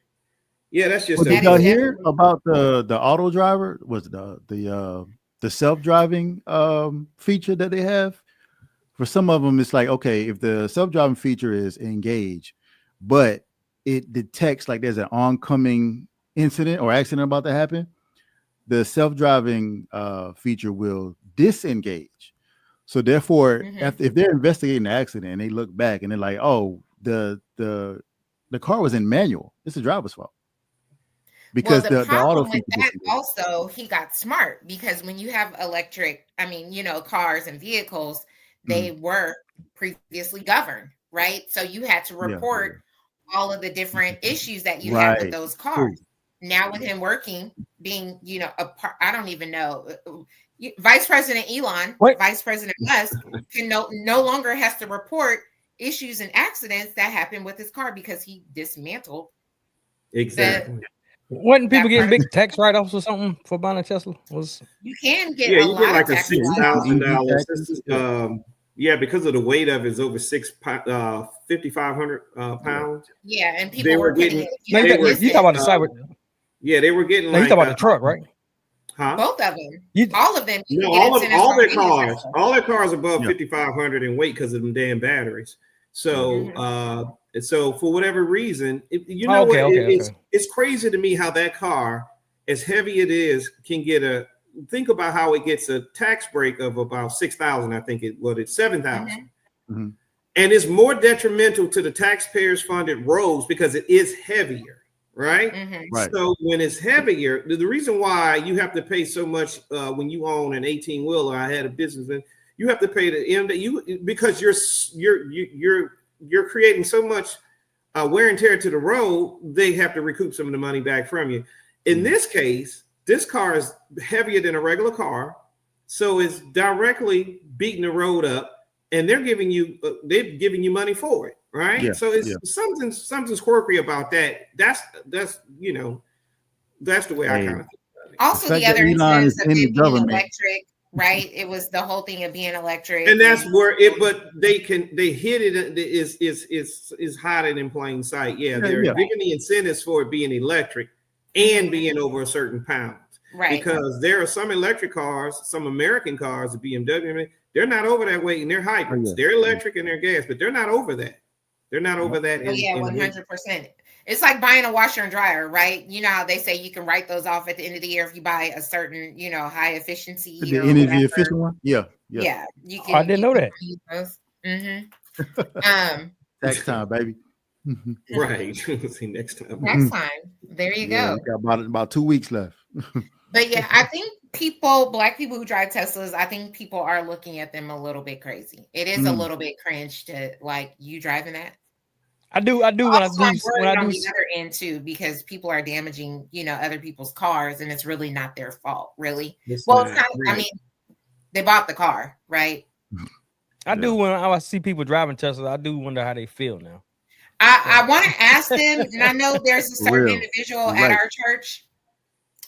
Yeah, that's just. Did y'all hear about the auto driver? Was the self-driving feature that they have? For some of them, it's like, okay, if the self-driving feature is engaged, but it detects like there's an oncoming incident or accident about to happen, the self-driving feature will disengage. So therefore, if they're investigating the accident and they look back and they're like, oh, the car was in manual, it's the driver's fault. Because the auto feature also, he got smart, because when you have electric, cars and vehicles, they were previously governed, right? So you had to report all of the different issues that you have with Right. those cars. Now with him working, being, you know, a part, I don't even know. Vice President Elon, What? Vice President Musk can no longer has to report issues and accidents that happen with his car because he dismantled. Exactly. Wasn't people That getting part big tax write-offs or something for buying a Tesla? Was You can get Yeah, a you get lot like of a tax $6,000. taxes. This is yeah, because of the weight of it is over 5,500 pounds. Yeah, and people They were were putting getting it, no, they were you talk about the cyber. yeah, they were getting No, you like talk about the truck, right? huh? both of them, You all of them. You No, can get incentives all from their any of that cars, stuff. all their cars above Yeah. 5,500 in weight because of them damn batteries. So so for whatever reason, you know what? It's crazy to me how that car, as heavy it is, can get a. Think about how it gets a tax break of about 6,000. I think it's 7,000, and it's more detrimental to the taxpayers' funded roads because it is heavier, right? Right. So when it's heavier, the reason why you have to pay so much when you own an 18-wheeler, I had a business, and you have to pay the end because you're creating so much wear and tear to the road. They have to recoup some of the money back from you. In this case, this car is heavier than a regular car, so it's directly beating the road up, and they're giving you money for it, right? Yeah, So it's something's quirky about that. That's you know, that's the way I kind of think about it. Also, the other incentives of it being electric, right? It was the whole thing of being electric, and that's where it. But they hit it is hiding in plain sight. Yeah, they're giving the incentives for it being electric and being over a certain pound. Right. Because there are some electric cars, some American cars, the BMW, they're not over that weight and they're hybrids. They're electric and they're gas, but they're not over that. They're not over that. 100%. It's like buying a washer and dryer, right? You know how they say you can write those off at the end of the year if you buy a certain, you know, high efficiency. The energy efficient one? Yeah. Yeah. You can, I didn't know that. Next time, baby. Right. See next time. Next time. There you go. We got about 2 weeks left. But yeah, I think Black people who drive Teslas, I think people are looking at them a little bit crazy. It is a little bit cringe to like you driving that. I do when I do on the other end too, because people are damaging, you know, other people's cars, and it's really not their fault, really. It's not. I mean, they bought the car, right? I do when I see people driving Teslas. I do wonder how they feel now. I want to ask them, and I know there's a certain individual at our church,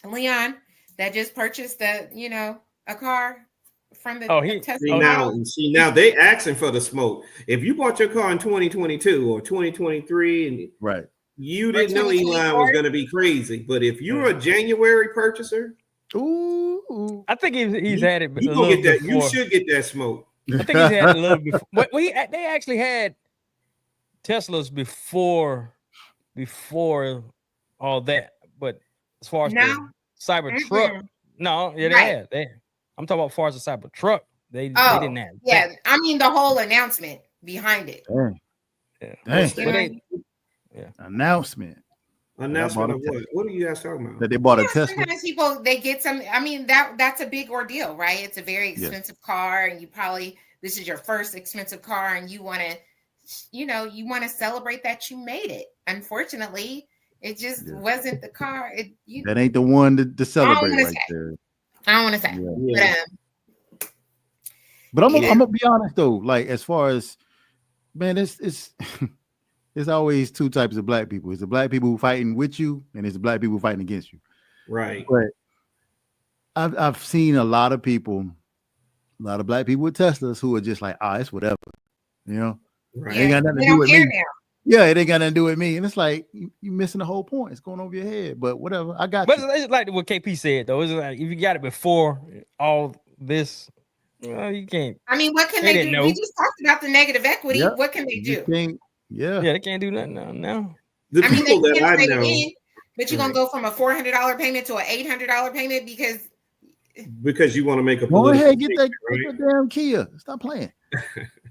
Leon, that just purchased a car from the Tesla. See now they asking for the smoke. If you bought your car in 2022 or 2023 and you didn't know Elon was going to be crazy, but if you're a January purchaser, I think he's had it. You gonna get that. You should get that smoke. I think he's had it a little before. But they actually had Teslas before all that. But as far as the Cybertruck, they had. I'm talking about as far as the Cybertruck, they didn't have. Yeah, I mean the whole announcement behind it. Announcement. Announcement of what? What are you guys talking about? That they bought a Tesla. Sometimes people they get some. I mean that's a big ordeal, right? It's a very expensive car, and this is your first expensive car, and you want to, you want to celebrate that you made it. Unfortunately, it just wasn't the car. That ain't the one to celebrate right there. I don't want to say, but I'm gonna be honest though. Like as far as it's always two types of black people. It's the black people who fighting with you, and it's the black people fighting against you. Right. But I've seen a lot of people, a lot of black people with Teslas who are just like, it's whatever, Right. It ain't got nothing to do with me. Now. Yeah, it ain't got nothing to do with me. And it's like you missing the whole point. It's going over your head. But whatever, I got. But it's like what KP said though. It's like if you got it before all this, you can't. I mean, what can they do? We just talked about the negative equity. Yep. What can they do? They can't do nothing now. The people that I know, but you're gonna go from a $400 payment to an $800 payment because you want to make a. Go ahead, get that damn Kia. Stop playing.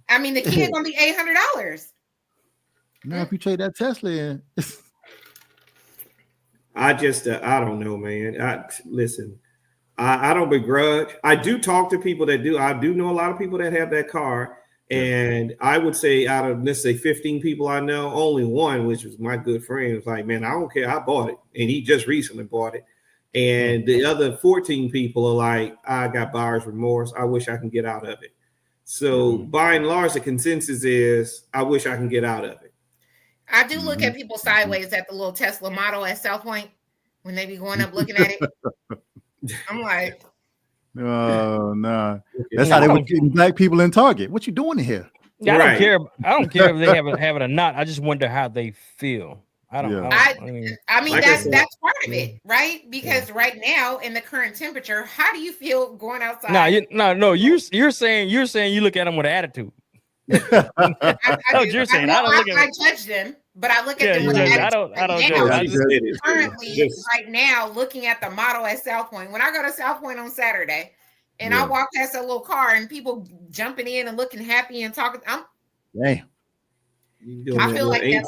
I mean, the Kia gonna be $800. Now, if you trade that Tesla in, I don't know, man. Listen, I don't begrudge. I do talk to people that do. I do know a lot of people that have that car. And I would say out of, let's say, 15 people I know, only one, which was my good friend, was like, man, I don't care. I bought it. And he just recently bought it. And the other 14 people are like, I got buyer's remorse. I wish I can get out of it. So by and large, the consensus is, I wish I can get out of it. I do look at people sideways at the little Tesla model at South Point when they be going up looking at it. I'm like, oh no, that's how they were treating black people in Target. What you doing in here? Yeah, I don't care. I don't care if they have it or not. I just wonder how they feel. I don't. Yeah. I mean, that's part of it, right? Because right now, in the current temperature, how do you feel going outside? No. You're saying you look at them with an attitude. You're saying. I judge them, but I look at them with an attitude. I don't judge. Currently, right now, looking at the model at South Point. When I go to South Point on Saturday, and I walk past a little car and people jumping in and looking happy and talking, damn. I feel like that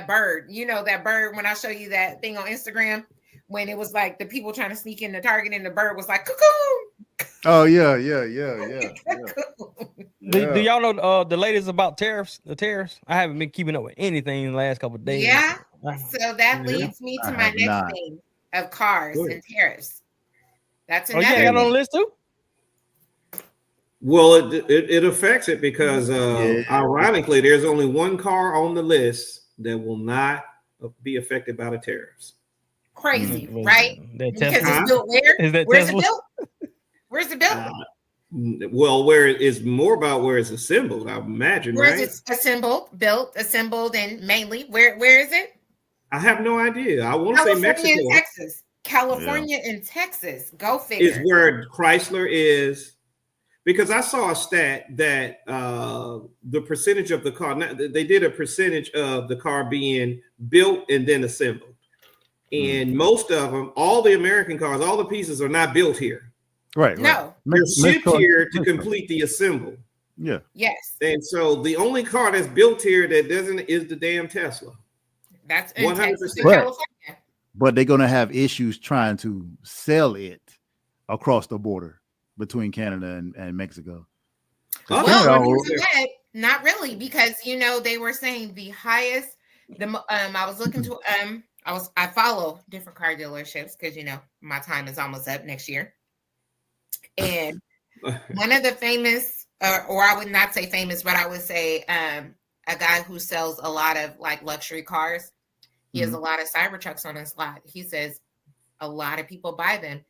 bird, that bird, when I show you that thing on Instagram, when it was like the people trying to sneak in the Target and the bird was like, cuckoo. Oh, yeah. Do y'all know the latest about tariffs? The tariffs? I haven't been keeping up with anything in the last couple of days. Yeah. So that leads me to my next thing of cars and tariffs. That's another. You got on the list too? Well, it affects it because ironically, there's only one car on the list that will not be affected by the tariffs. Crazy, right? Because it's built where? Where's it built? Where's it built? Well, where it's more about where it's assembled, I imagine. Where is it assembled, and mainly where is it? I have no idea. I want to say Mexico. And Texas. California and Texas. Go figure. Is where Chrysler is. Because I saw a stat that the percentage of the car, they did a percentage of the car being built and then assembled. And most of them, all the American cars, all the pieces are not built here. Right. No. They're shipped here to complete the assemble. Yeah. Yes. And so the only car that's built here that doesn't is the damn Tesla. That's 100%. But they're going to have issues trying to sell it across the border between Canada and Mexico. Not really, because they were saying the highest. I was looking to I follow different car dealerships because my time is almost up next year, and one of the famous, or I would not say famous, but I would say a guy who sells a lot of like luxury cars. He has a lot of Cybertrucks on his lot. He says a lot of people buy them.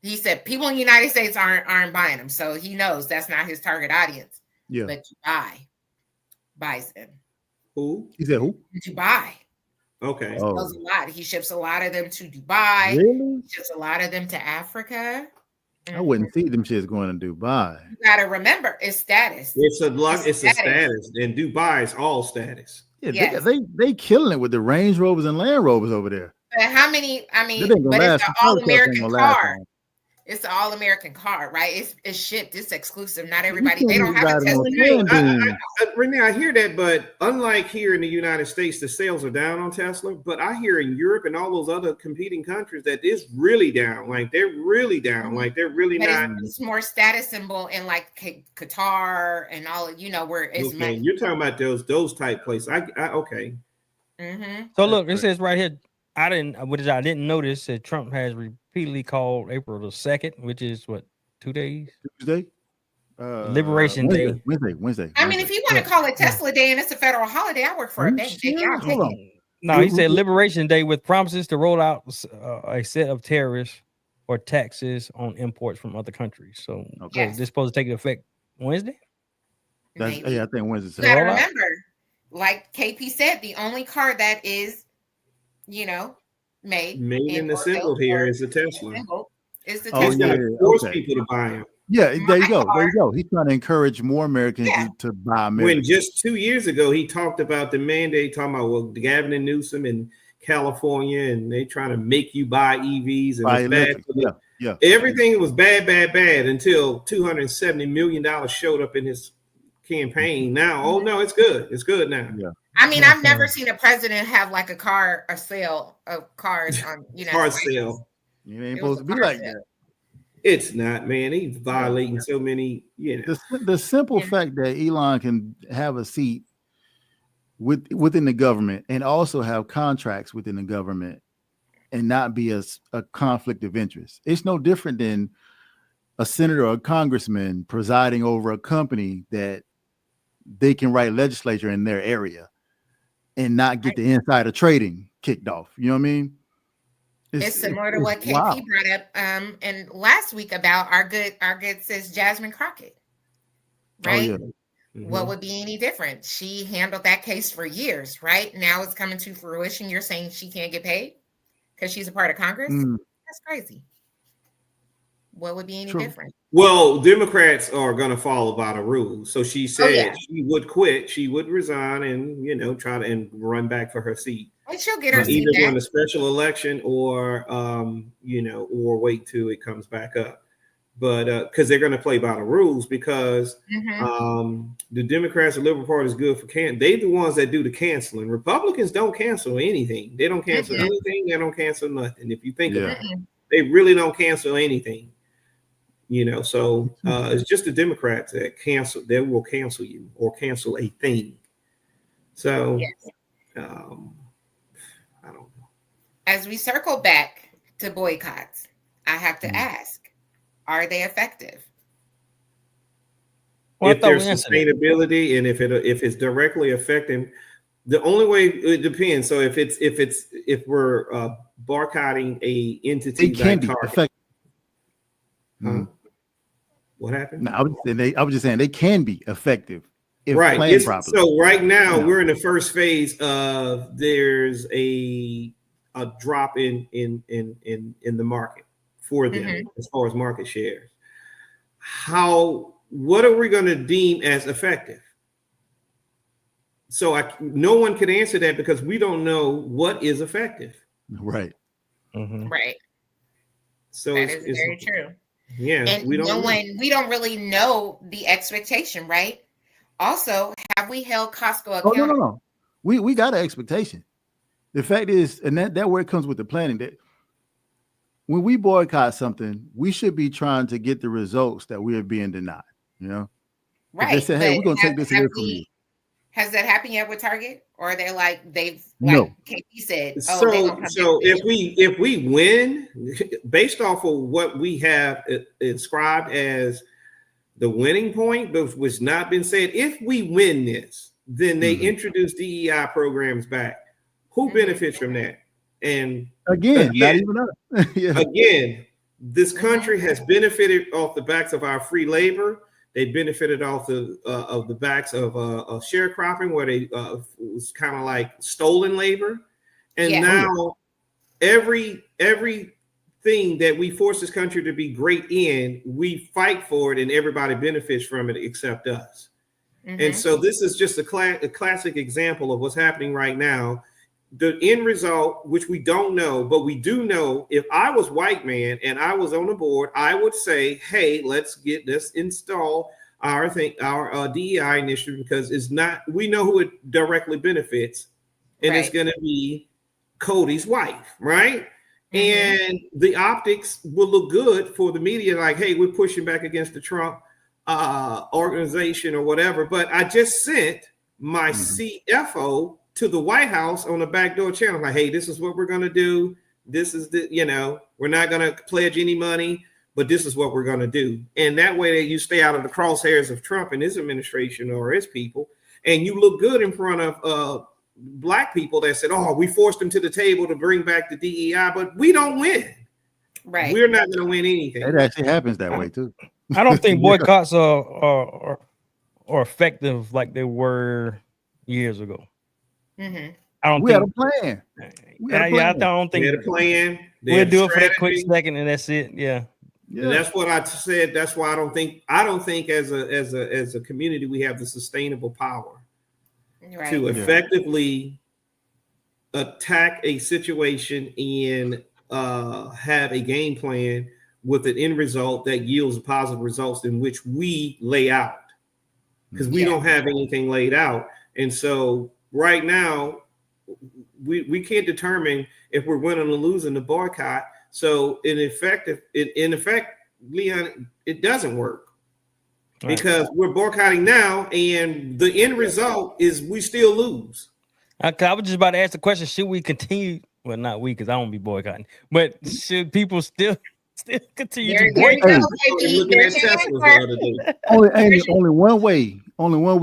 He said people in the United States aren't buying them, so he knows that's not his target audience. Yeah, but buys them. Who? He said who? Dubai. Okay. He sells a lot. He ships a lot of them to Dubai. Really? He ships a lot of them to Africa. I wouldn't see them shits going to Dubai. You gotta remember, it's status. It's a status, and Dubai is all status. Yeah, yes. they killing it with the Range Rovers and Land Rovers over there. But how many? I mean, but it's an all-American car. It's an all-American car, right? It's shipped. It's exclusive. Not everybody. They don't have a Tesla. Renee, I hear that, but unlike here in the United States, the sales are down on Tesla. But I hear in Europe and all those other competing countries that it's really down. Like they're really down. Like they're really not. It's more status symbol in like Qatar and all. Where it's. Okay, you're talking about those type places. Okay. Mm-hmm. So look, it says right here. I didn't notice that Trump has repeatedly called April the 2nd, which is what, 2 days? Tuesday? Liberation Day. Wednesday. I mean, if you want to call it Tesla Day and it's a federal holiday, I work for a bank. I'll take it. No, he said Liberation Day with promises to roll out a set of tariffs or taxes on imports from other countries. So this is supposed to take effect Wednesday? I think Wednesday. You gotta remember, like KP said, the only car that is made and assembled here is the Tesla. Is the Tesla. He's going to force people to buy them. Yeah, there you go. He's trying to encourage more Americans to buy American. When just 2 years ago, he talked about the mandate, talking about Gavin and Newsom in California, and they trying to make you buy EVs. And it's bad. Everything was bad until $270 million showed up in his campaign. Now, it's good. It's good now. Yeah. I mean, I've never seen a president have like a sale of cars on, car sale. You ain't supposed to be like that. It's not, man. He's violating so many, The simple fact that Elon can have a seat within the government and also have contracts within the government and not be a conflict of interest. It's no different than a senator or a congressman presiding over a company that they can write legislature in their area and not get the insider trading kicked off. You know what I mean? It's similar to what KP brought up and last week about our good sis Jasmine Crockett, right? Oh, yeah. What would be any different? She handled that case for years, right? Now it's coming to fruition. You're saying she can't get paid because she's a part of Congress? That's crazy. What would be any different? Well, Democrats are going to follow by the rules. So she said she would quit. She would resign and, try to run back for her seat. And she'll get her either seat back. win a special election or, or wait till it comes back up. But because they're going to play by the rules because the Democrats and Liberal Party is good for they're the ones that do the canceling. Republicans don't cancel anything. They don't cancel anything. They don't cancel nothing. If you think about it, they really don't cancel anything. So it's just the Democrats that cancel. They will cancel you or cancel a thing. So I don't know. As we circle back to boycotts, I have to ask. Are they effective? Well, if there's sustainability and if it's directly affecting, the only way it depends. So if we're boycotting a entity, it can be effective. What happened? No, I was just saying they can be effective if right. planned properly. So right now we're in the first phase of there's a drop in the market for them as far as market shares. What are we going to deem as effective? So no one can answer that because we don't know what is effective. Right. Right. So that is very true. Yeah. And we don't really know the expectation, right? Also, have we held Costco accountable? No. We got an expectation. The fact is, and that where it comes with the planning, that when we boycott something, we should be trying to get the results that we are being denied. Right? They said, "Hey, we're going to take this away from you." Has that happened yet with Target, or are they no? KP said, so if we win, based off of what we have inscribed as the winning point, but was not been said, if we win this, then they introduce DEI programs back. Who benefits from that? And again, not even us. Again, this country has benefited off the backs of our free labor. They benefited off of the backs of sharecropping, where they was kind of like stolen labor, and now everything that we force this country to be great in, we fight for it, and everybody benefits from it except us. And so this is just a classic example of what's happening right now. The end result, which we don't know, but we do know, if I was white man and I was on the board, I would say, hey, let's install our DEI initiative, because we know who it directly benefits, and it's going to be Cody's wife, right? And the optics will look good for the media, like, hey, we're pushing back against the Trump organization or whatever. But I just sent my CFO to the White House on a backdoor channel, like, hey, this is what we're going to do. This is we're not going to pledge any money, but this is what we're going to do. And that way that you stay out of the crosshairs of Trump and his administration or his people. And you look good in front of Black people that said, oh, we forced them to the table to bring back the DEI, but we don't win. Right. We're not going to win anything. It actually happens that way too. I don't think boycotts are effective like they were years ago. I don't we think had a plan. I don't think we had a plan. We'll do it for that quick second and that's it. Yeah. And that's what I said. That's why I don't think as a community we have the sustainable power to effectively attack a situation and have a game plan with an end result that yields positive results in which we lay out, because we don't have anything laid out. And so right now we can't determine if we're winning or losing the boycott. So in effect, Leon, it doesn't work Right. because we're boycotting now, and the end result is we still lose. I was just about to ask the question: should we continue? Well, not we, because I don't be boycotting. But should people still continue to There you boycott? go, KP. Looking There's at your Teslas the answer. other day. Only one way. Only one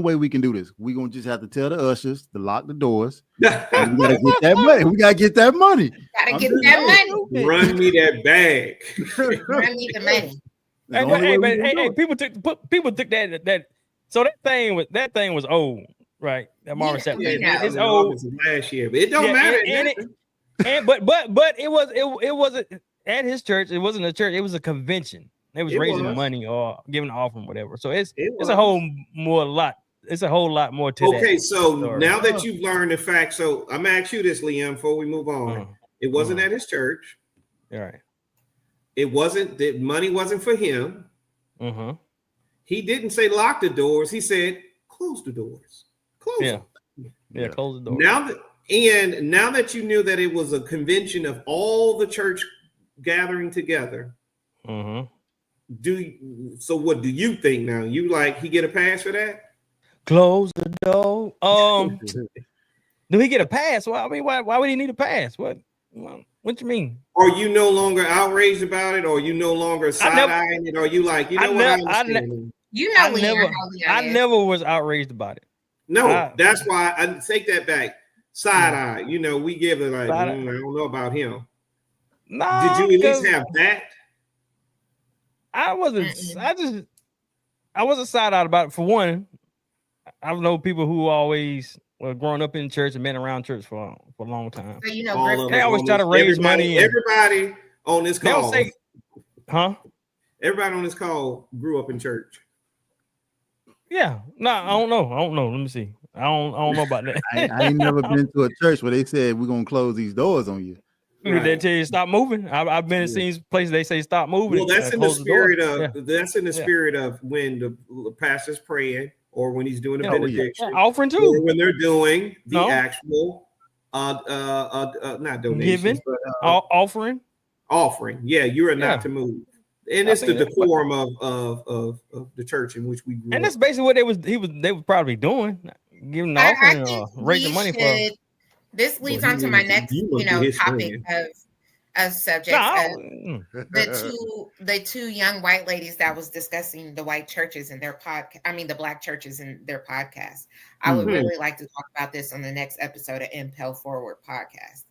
way we can do this. We're gonna just have to tell the ushers to lock the doors. And we gotta get that money. We gotta get that money. Gotta get that money. Run me that bag. Run me the money. Hey, people took that. So that thing was old, right? That Marvin Sapp thing. It's old. Last year, but it don't matter. But it wasn't at his church. It wasn't a church. It was a convention. They was raising money or giving an offering, whatever. So it's a whole lot. It's a whole lot more to that. Okay, so now that you've learned the fact, so I'm gonna ask you this, Liam, before we move on. It wasn't at his church. All right. It wasn't that money wasn't for him. He didn't say lock the doors. He said close the doors. Close them. Yeah, close the door. Now that you knew that it was a convention of all the church gathering together, what do you think now? You like he get a pass for that? Close the door. Do he get a pass? Well, I mean, why would he need a pass? What you mean? Are you no longer outraged about it, or you no longer side-eyeing it, or you like, you know what? I never was outraged about it. No, that's why I take that back. Side-eye, we give it like, I don't know about him. No, did you at least have that? I wasn't side-eyed about it. For one, I know people who always were growing up in church and been around church for a long time. So, they always try to raise money. Everybody on this call, everybody on this call grew up in church. Yeah, no, I don't know. Let me see. I don't know about that. I ain't never been to a church where they said we're gonna close these doors on you. Right. They tell you stop moving. I've been in places they say stop moving. Well, that's in the spirit of when the pastor's praying or when he's doing a benediction, offering too, or when they're doing the actual not donations, but offering. Yeah, you are not to move, and it's the decorum of the church in which we grew. And that's basically what they were probably doing, giving the offering or raising money for. This leads on to my next, topic of subject. The two young white ladies that was discussing the white churches in their podcast. I mean, the black churches in their podcast. I would really like to talk about this on the next episode of Impel Forward podcast.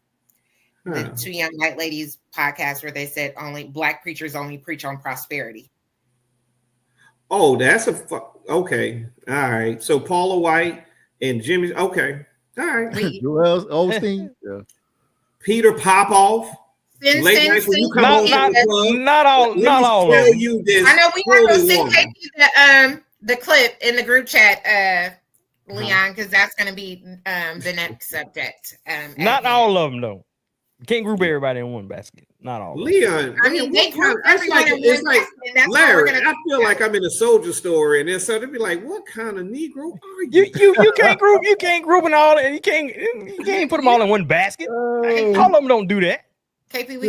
The two young white ladies podcast where they said only black preachers only preach on prosperity. Oh, that's okay. All right. So Paula White and Jimmy. Okay. All right. Joel Osteen. Peter Popoff. Not all. Tell you this. I know we have to send KP the clip in the group chat, Leon, because that's going to be the next subject. Not all of them though. You can't group everybody in one basket. Not all. Leon, I mean, they group everyone in one basket. That's Larry, I feel like I'm in a soldier store, and then so they'd be like, "What kind of Negro are you?" You can't group. You can't group in all, and you can't put them all in one basket. All of them don't do that. KP,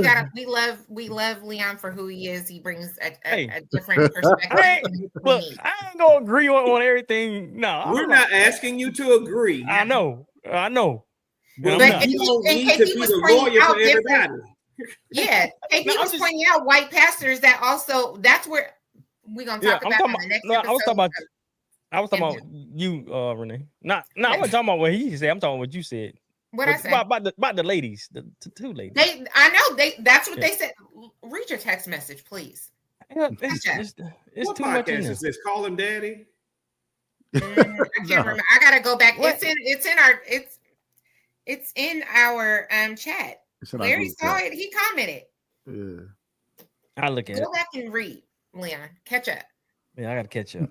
we love Leon for who he is. He brings a different perspective. Look, I ain't gonna agree on everything. No, we're not asking you to agree. I know. But you don't need to be the lawyer for everybody. Yeah, KP was pointing out white pastors that also. That's where we're gonna talk about in the next episode. I was talking about you, Renee. I wasn't talking about what he said. I'm talking about what you said. What I said about the ladies, the two ladies. I know that's what they said. Read your text message, please. Yeah, it's what too podcast much in is this? Call him daddy. I can't remember. I gotta go back. It's in our chat. Larry saw it. He commented. Yeah. I look at it. Go back and read, Leon. Catch up. Yeah, I gotta catch up.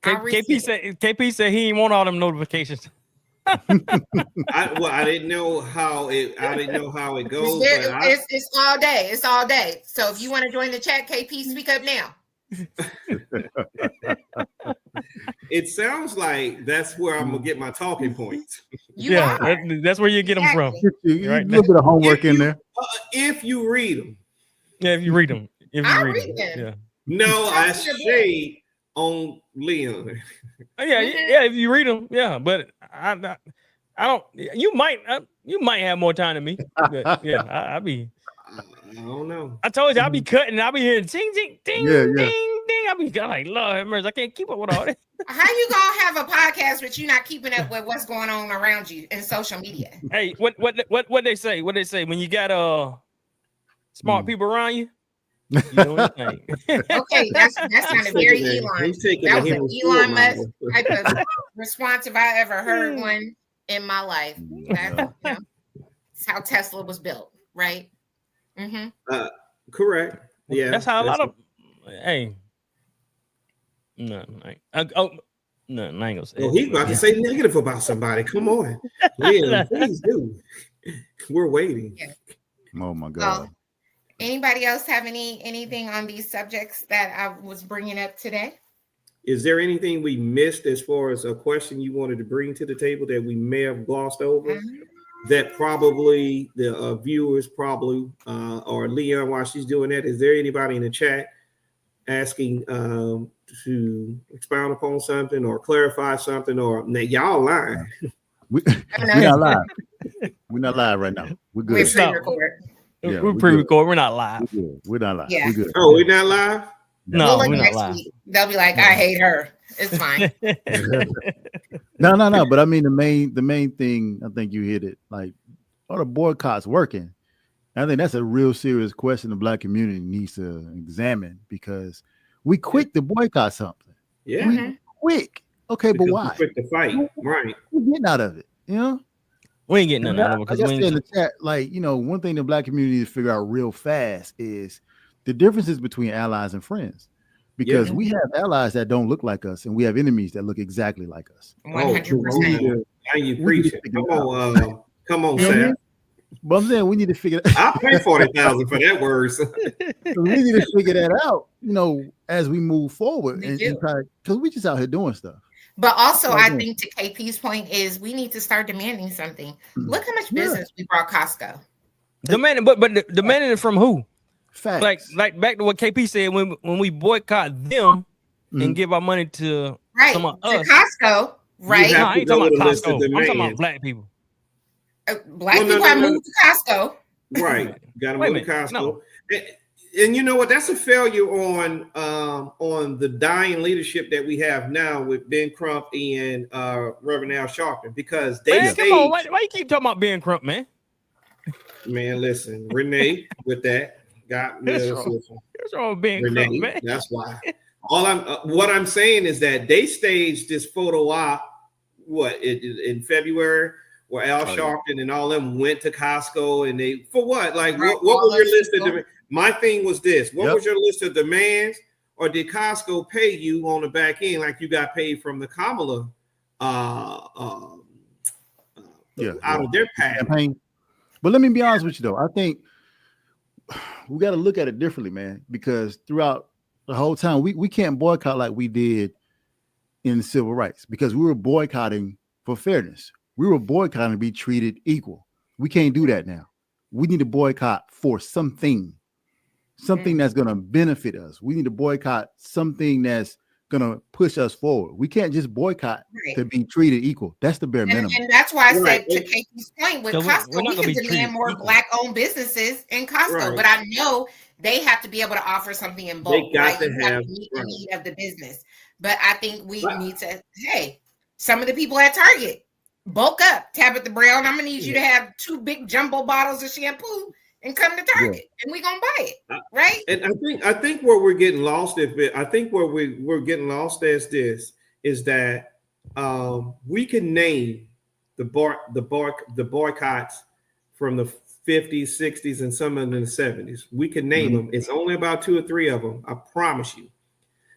KP said he didn't want all them notifications. I didn't know how it goes. It's all day. It's all day. So if you want to join the chat, KP, speak up now. It sounds like that's where I'm gonna get my talking points. That's where you get them from. A little bit of homework in there. If you read them. Yeah, if you read them. If you I read read them. them. Yeah. No, I Trust your book. shade on Leon. Yeah, Mhm. yeah, if you read them, yeah, but I don't. You might have more time than me. But yeah, I be. I don't know. I told you I be cutting. I be hearing ting ting ding Yeah, ding yeah. ding. I be like, Lord have mercy, I can't keep up with all this. How you gonna have a podcast but you not keeping up with what's going on around you in social media? Hey, what they say? What they say when you got smart people around you? You doing your thing. Okay, that sounded very Elon. He's taking That the was an Henry Elon Ford Musk model. type of response if I ever heard one in my life. That's how Tesla was built, right? Mm-hmm. Correct. Yeah, That's how a lot of. Hey, no, I ain't gonna say. Oh, he's about to say negative about somebody. Come on, Leon, please do. We're waiting. Yeah. Oh my God. Well, anybody else have anything on these subjects that I was bringing up today? Is there anything we missed as far as a question you wanted to bring to the table that we may have glossed over? That probably the viewers or Leon, while she's doing that, is there anybody in the chat asking to expound upon something or clarify something, or y'all lying? We're not live. We're not live right now. We're good. We're pre-record. Yeah, we're pre-record. We're not live. We're not live. Yeah. We're good. Oh, we're not live? No, We'll we're not next live. week. They'll be like, I hate her. It's fine. No. But I mean, the main thing, I think you hit it. Like, are the boycotts working? I think that's a real serious question the Black community needs to examine, because we quick to boycott something. Yeah. Mm-hmm. Quick. Okay, Because but why? we're quick to fight, right? We're getting out of it. You know? We ain't getting none out of it because like I we said in ain't. the chat, like, one thing the Black community needs to figure out real fast is the differences between allies and friends. Because we have allies that don't look like us, and we have enemies that look exactly like us. 100%. Now you preaching. Come on, Sam. But I'm saying we need to figure I'll pay 40,000 for that word. we need to figure that out, as we move forward, because we just out here doing stuff. But also, I think to KP's point is we need to start demanding something. Look how much business we brought Costco. Demanding, but demanding it from who? Facts. Like back to what KP said, when we boycott them and give our money to some of us. Costco, right? No, I ain't talking about Costco. I'm talking about black people. Black people have moved to Costco. Right. Got to move to Costco. No. And you know what? That's a failure on the dying leadership that we have now with Ben Crump and Reverend Al Sharpton, because they come on, why you keep talking about Ben Crump, man? Man, listen, Renee, with that got me. What's wrong with Ben Crump, man? That's why. What I'm saying is that they staged this photo op in February, where Al Sharpton and all them went to Costco, and they for what? Like what was your list of demands? My thing was this: what was your list of demands, or did Costco pay you on the back end like you got paid from the Kamala out of their campaign? But let me be honest with you, though. I think we got to look at it differently, man, because throughout the whole time, we can't boycott like we did in civil rights, because we were boycotting for fairness. We were boycotting to be treated equal. We can't do that now. We need to boycott for something that's going to benefit us. We need to boycott something that's going to push us forward. We can't just boycott to be treated equal. That's the bare minimum. And that's why I said to KP's point with Costco, we can demand more Black-owned businesses in Costco. But I know they have to be able to offer something in bulk. They got to meet the need of the business. But I think we need to, some of the people at Target, bulk up. Tabitha Brown, I'm going to need you to have 2 big jumbo bottles of shampoo and come to Target, and we're gonna buy it, right? And I think where we're getting lost as this is that we can name the boycotts from the 50s, 60s, and some of them in the 70s. We can name them. It's only about 2 or 3 of them. I promise you.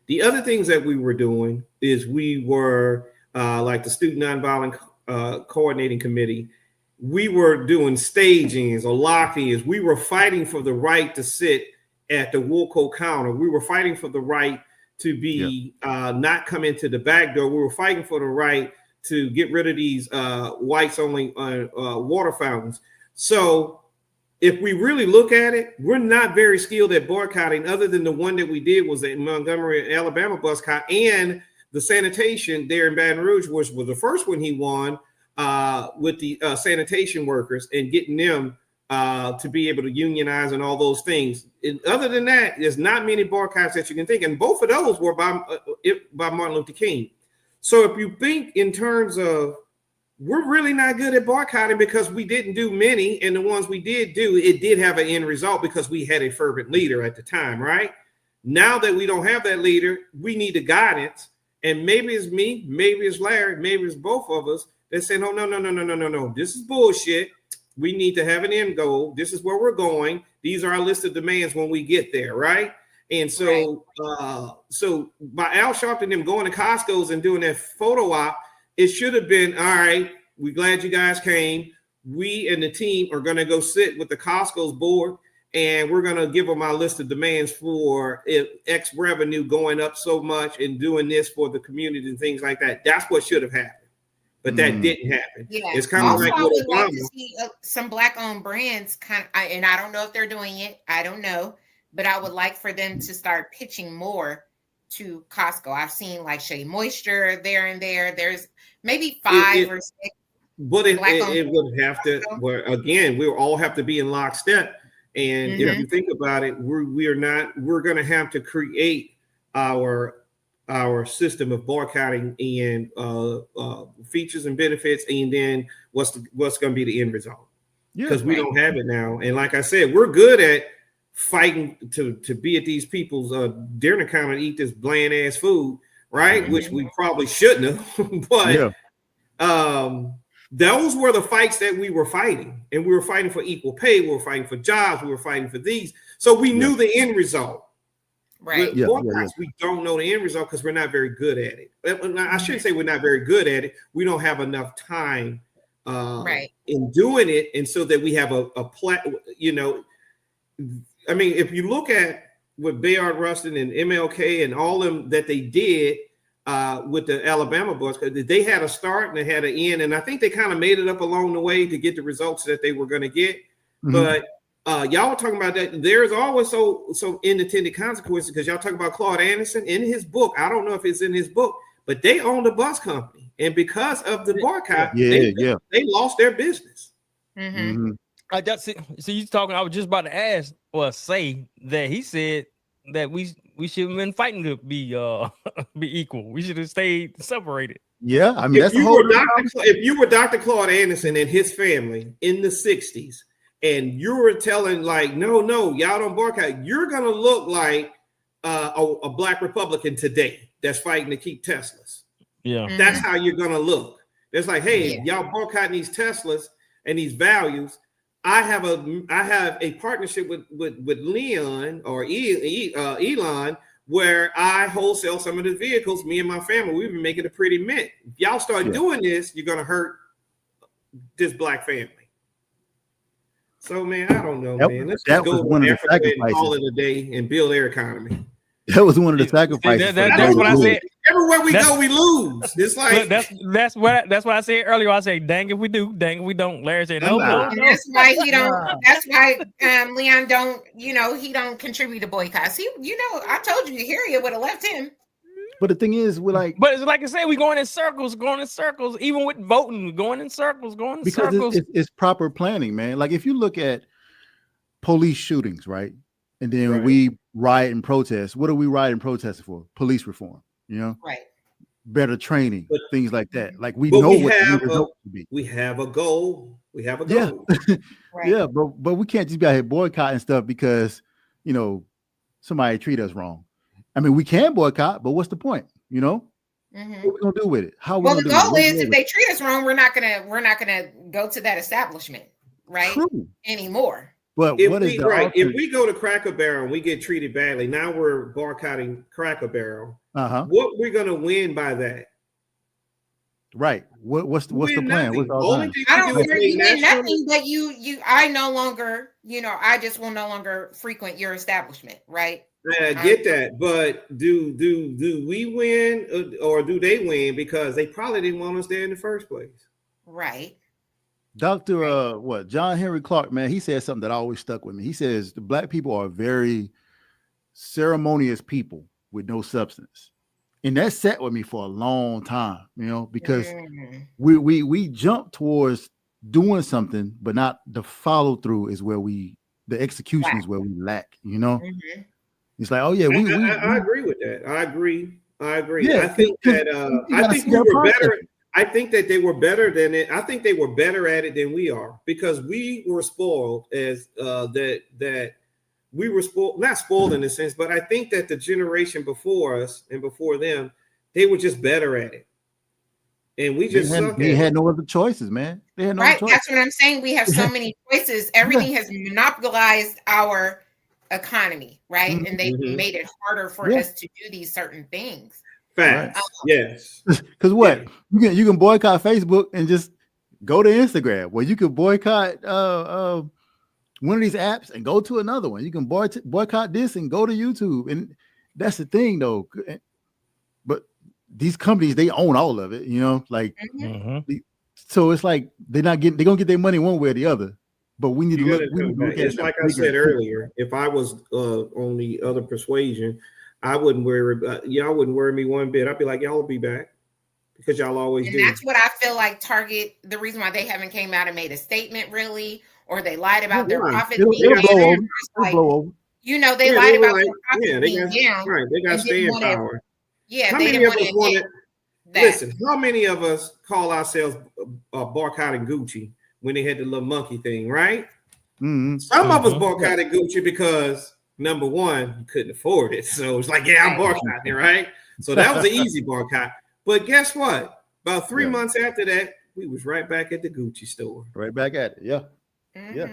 The other things that we were doing is we were like the Student Nonviolent Coordinating Committee. We were doing stagings or lock-ins. We were fighting for the right to sit at the Woolco counter. We were fighting for the right to be not come into the back door. We were fighting for the right to get rid of these whites only water fountains. So if we really look at it, we're not very skilled at boycotting, other than the one that we did was the Montgomery, Alabama boycott, and the sanitation there in Baton Rouge, which was the first one he won with the sanitation workers and getting them to be able to unionize and all those things. And other than that, there's not many boycotts that you can think. And both of those were by Martin Luther King. So if you think in terms of, we're really not good at boycotting because we didn't do many, and the ones we did do, it did have an end result because we had a fervent leader at the time, right? Now that we don't have that leader, we need the guidance, and maybe it's me, maybe it's Larry, maybe it's both of us that say, no, this is bullshit. We need to have an end goal. This is where we're going. These are our list of demands when we get there, right? And so, so by Al Sharpton and them going to Costco's and doing that photo op, it should have been, all right, we're glad you guys came. We and the team are going to go sit with the Costco's board, and we're going to give them our list of demands for X revenue going up so much and doing this for the community and things like that. That's what should have happened. But that didn't happen. Yeah. It's kind of like I would like Obama. to see some Black-owned brands and I don't know if they're doing it. I don't know. But I would like for them to start pitching more to Costco. I've seen like Shea Moisture there and there. There's maybe 5 or 6. But it would have to, well, again, we'll all have to be in lockstep. And if you think about it, we're going to have to create our system of boycotting and features and benefits, and then what's going to be the end result? Because we don't have it now. And like I said, we're good at fighting to be at these people's dinner counter and eat this bland ass food, right? Which we probably shouldn't have. But those were the fights that we were fighting, and we were fighting for equal pay. We were fighting for jobs. We were fighting for these. So we knew the end result. Right. With boycotts, we don't know the end result because we're not very good at it. I shouldn't say we're not very good at it. We don't have enough time in doing it, and so that we have a I mean, if you look at what Bayard Rustin and MLK and all them that they did with the Alabama boys, they had a start and they had an end, and I think they kind of made it up along the way to get the results that they were going to get. But y'all were talking about that. There's always so unintended consequences because y'all talk about Claude Anderson in his book. I don't know if it's in his book, but they owned a bus company, and because of the boycott, they lost their business. So you talking? I was just about to ask or say that he said that we should have been fighting to be equal. We should have stayed separated. Yeah, I mean, if you were Dr. Claude Anderson and his family in the 60s, and you were telling like, no, y'all don't boycott, you're gonna look like a black Republican today that's fighting to keep Teslas. Yeah, that's how you're gonna look. It's like, hey, y'all boycotting these Teslas and these values. I have a partnership with Leon or Elon, where I wholesale some of the vehicles. Me and my family, we've been making a pretty mint. If y'all start doing this, you're gonna hurt this black family. So man, I don't know, man. Let's just go to Africa and call it a day and build their economy. That was one of the sacrifices. That's what I said. Everywhere we go, we lose. It's like that's what I said earlier. I said, "Dang if we do, dang if we don't." Larry said, "No." That's why he don't. That's why Leon don't. He don't contribute to boycotts. I told you, Harriet would have left him. But the thing is, but it's like I said, we going in circles, even with voting, going in circles. Because it's proper planning, man. Like if you look at police shootings, right? And then we riot and protest. What are we rioting and protesting for? Police reform, right? Better training, things like that. Like we know what the result should be. We have a goal. Yeah, yeah, but we can't just be out here boycotting stuff because somebody treat us wrong. I mean, we can boycott, but what's the point? What we gonna do with it? The goal is if they treat us wrong, we're not gonna go to that establishment, right? Anymore. But if we go to Cracker Barrel and we get treated badly, now we're boycotting Cracker Barrel. What we're gonna win by that? Right. What's the plan? What's I don't care. You win nothing, but I no longer, I just will no longer frequent your establishment, right? I get that, but do we win or do they win because they probably didn't want us there in the first place? Right. Dr. John Henry Clark, man, he said something that always stuck with me. He says the black people are very ceremonious people with no substance. And that sat with me for a long time, because we jump towards doing something, but not the follow through is where the execution is where we lack, It's like, oh yeah, I agree with that. I agree. Yeah, I think that I think we were better. I think that they were better than it. I think they were better at it than we are because we were spoiled as that we were spoiled, not spoiled in a sense, but I think that the generation before us and before them, they were just better at it. And we just they had no other choices, man. They had no other choices. That's what I'm saying. We have so many choices. Everything has monopolized our economy, right? And they've made it harder for us to do these certain things. Facts. Yes. Because you can boycott Facebook and just go to Instagram. Well, you can boycott one of these apps and go to another one. You can boycott this and go to YouTube. And that's the thing, though. But these companies, they own all of it, so it's like they're gonna get their money one way or the other. But we need to look. It's like I said earlier. If I was on the other persuasion, I wouldn't worry. Y'all wouldn't worry me one bit. I'd be like, y'all will be back because y'all always do. And that's what I feel like Target. The reason why they haven't came out and made a statement, really, or they lied about their profit being down. They lied about their profit being down. Right, they got staying power. Yeah, how many of us wanted? Listen, how many of us call ourselves boycotting Gucci when they had the little monkey thing, right? Some of us boycotted Gucci because number one, you couldn't afford it. So it's like, yeah, I'm boycotting, right? So that was an easy boycott. But guess what? About 3 months after that, we was right back at the Gucci store. Right back at it, yeah.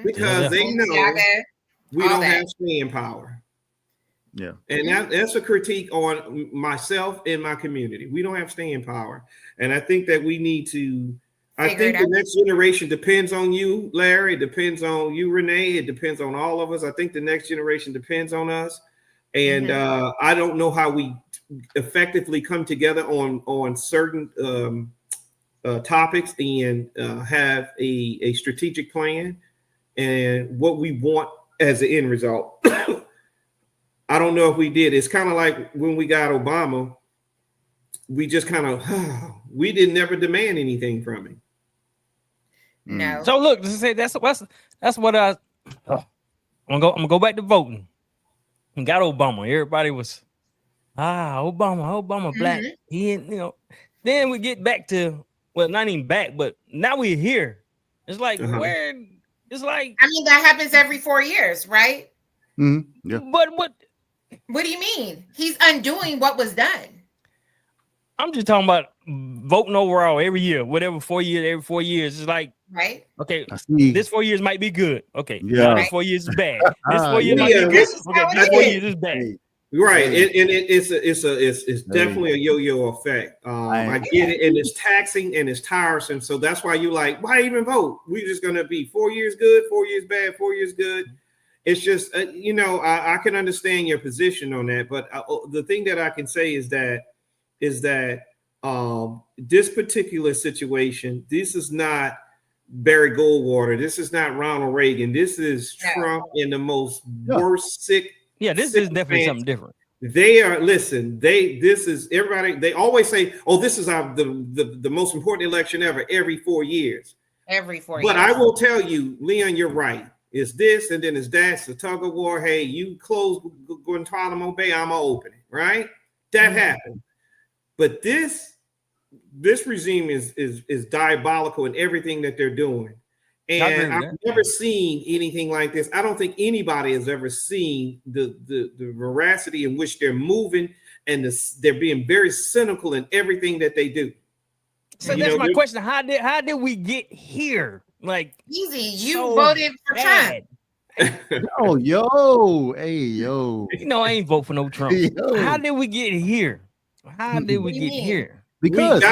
Because they know we don't have staying power. Yeah. And that's a critique on myself and my community. We don't have staying power. And I think that we need to, I think the next generation depends on you, Larry. It depends on you, Renee. It depends on all of us. I think the next generation depends on us. And I don't know how we effectively come together on certain topics and have a strategic plan and what we want as the end result. I don't know if we did. It's kind of like when we got Obama, we just kind of we didn't ever demand anything from him. No. So look, that's what I'm gonna go back to voting. And got Obama. Everybody was Obama black. He Then we get back to not even back, but now we're here. It's like where it's like that happens every 4 years, right? Yeah. But what do you mean? He's undoing what was done. I'm just talking about voting overall every year, whatever 4 years, every 4 years. It's like, right? Okay, this 4 years might be good. Okay, yeah. This 4 years is bad. This 4 years might be good. Okay, this 4 years is bad. Right, and it's definitely a yo-yo effect. I get it, and it's taxing and it's tiresome. So that's why you like, why even vote? We're just gonna be 4 years good, 4 years bad, 4 years good. It's just I can understand your position on that, but the thing that I can say is that this particular situation, this is not Barry Goldwater, this is not Ronald Reagan, this is Trump in the most worst sick. Yeah, this is definitely something different. They are this is everybody. They always say, "Oh, this is the most important election ever." Every 4 years. Every 4 years. But I will tell you, Leon, you're right. It's this, and then it's that. It's the tug of war. Hey, you close Guantanamo Bay, I'm gonna open it. Right? That happened. But this regime is diabolical in everything that they're doing. And I've never seen anything like this. I don't think anybody has ever seen the veracity in which they're moving, and they're being very cynical in everything that they do. So that's my question. How did we get here? Like easy. You voted for Trump. Hey, yo. I ain't vote for no Trump. Yo. How did we get here? How did we get here? Because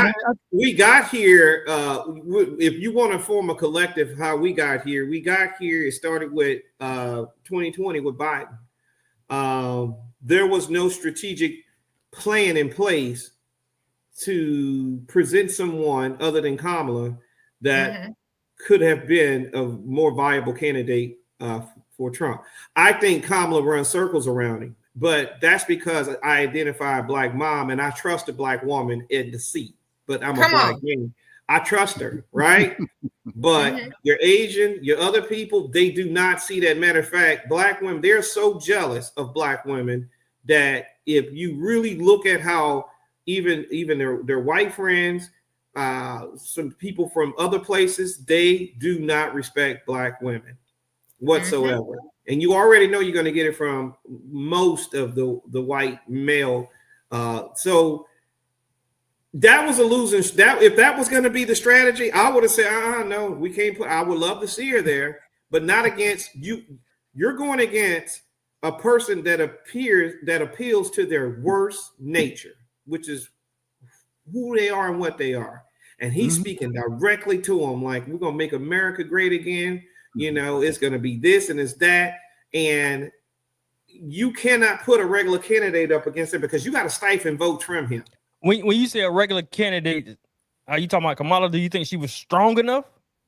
we got here. If you want to form a collective, how we got here, it started with 2020 with Biden. There was no strategic plan in place to present someone other than Kamala that could have been a more viable candidate for Trump. I think Kamala runs circles around him, but that's because I identify a Black mom and I trust a Black woman in the seat. But I'm a Black man. I trust her, right? But your Asian, your other people, they do not see that. Matter of fact, Black women, they're so jealous of Black women that if you really look at how even their white friends, some people from other places, they do not respect Black women whatsoever. And you already know you're going to get it from most of the white male. So that was a losing. If that was going to be the strategy, I would have said, no, we can't put. I would love to see her there, but not against you. You're going against a person that appeals to their worst nature, which is who they are and what they are. And he's speaking directly to them, like, we're going to make America great again. You know, it's going to be this and it's that. And you cannot put a regular candidate up against it because you got to stifle vote trim him. When you say a regular candidate, are you talking about Kamala? Do you think she was strong enough?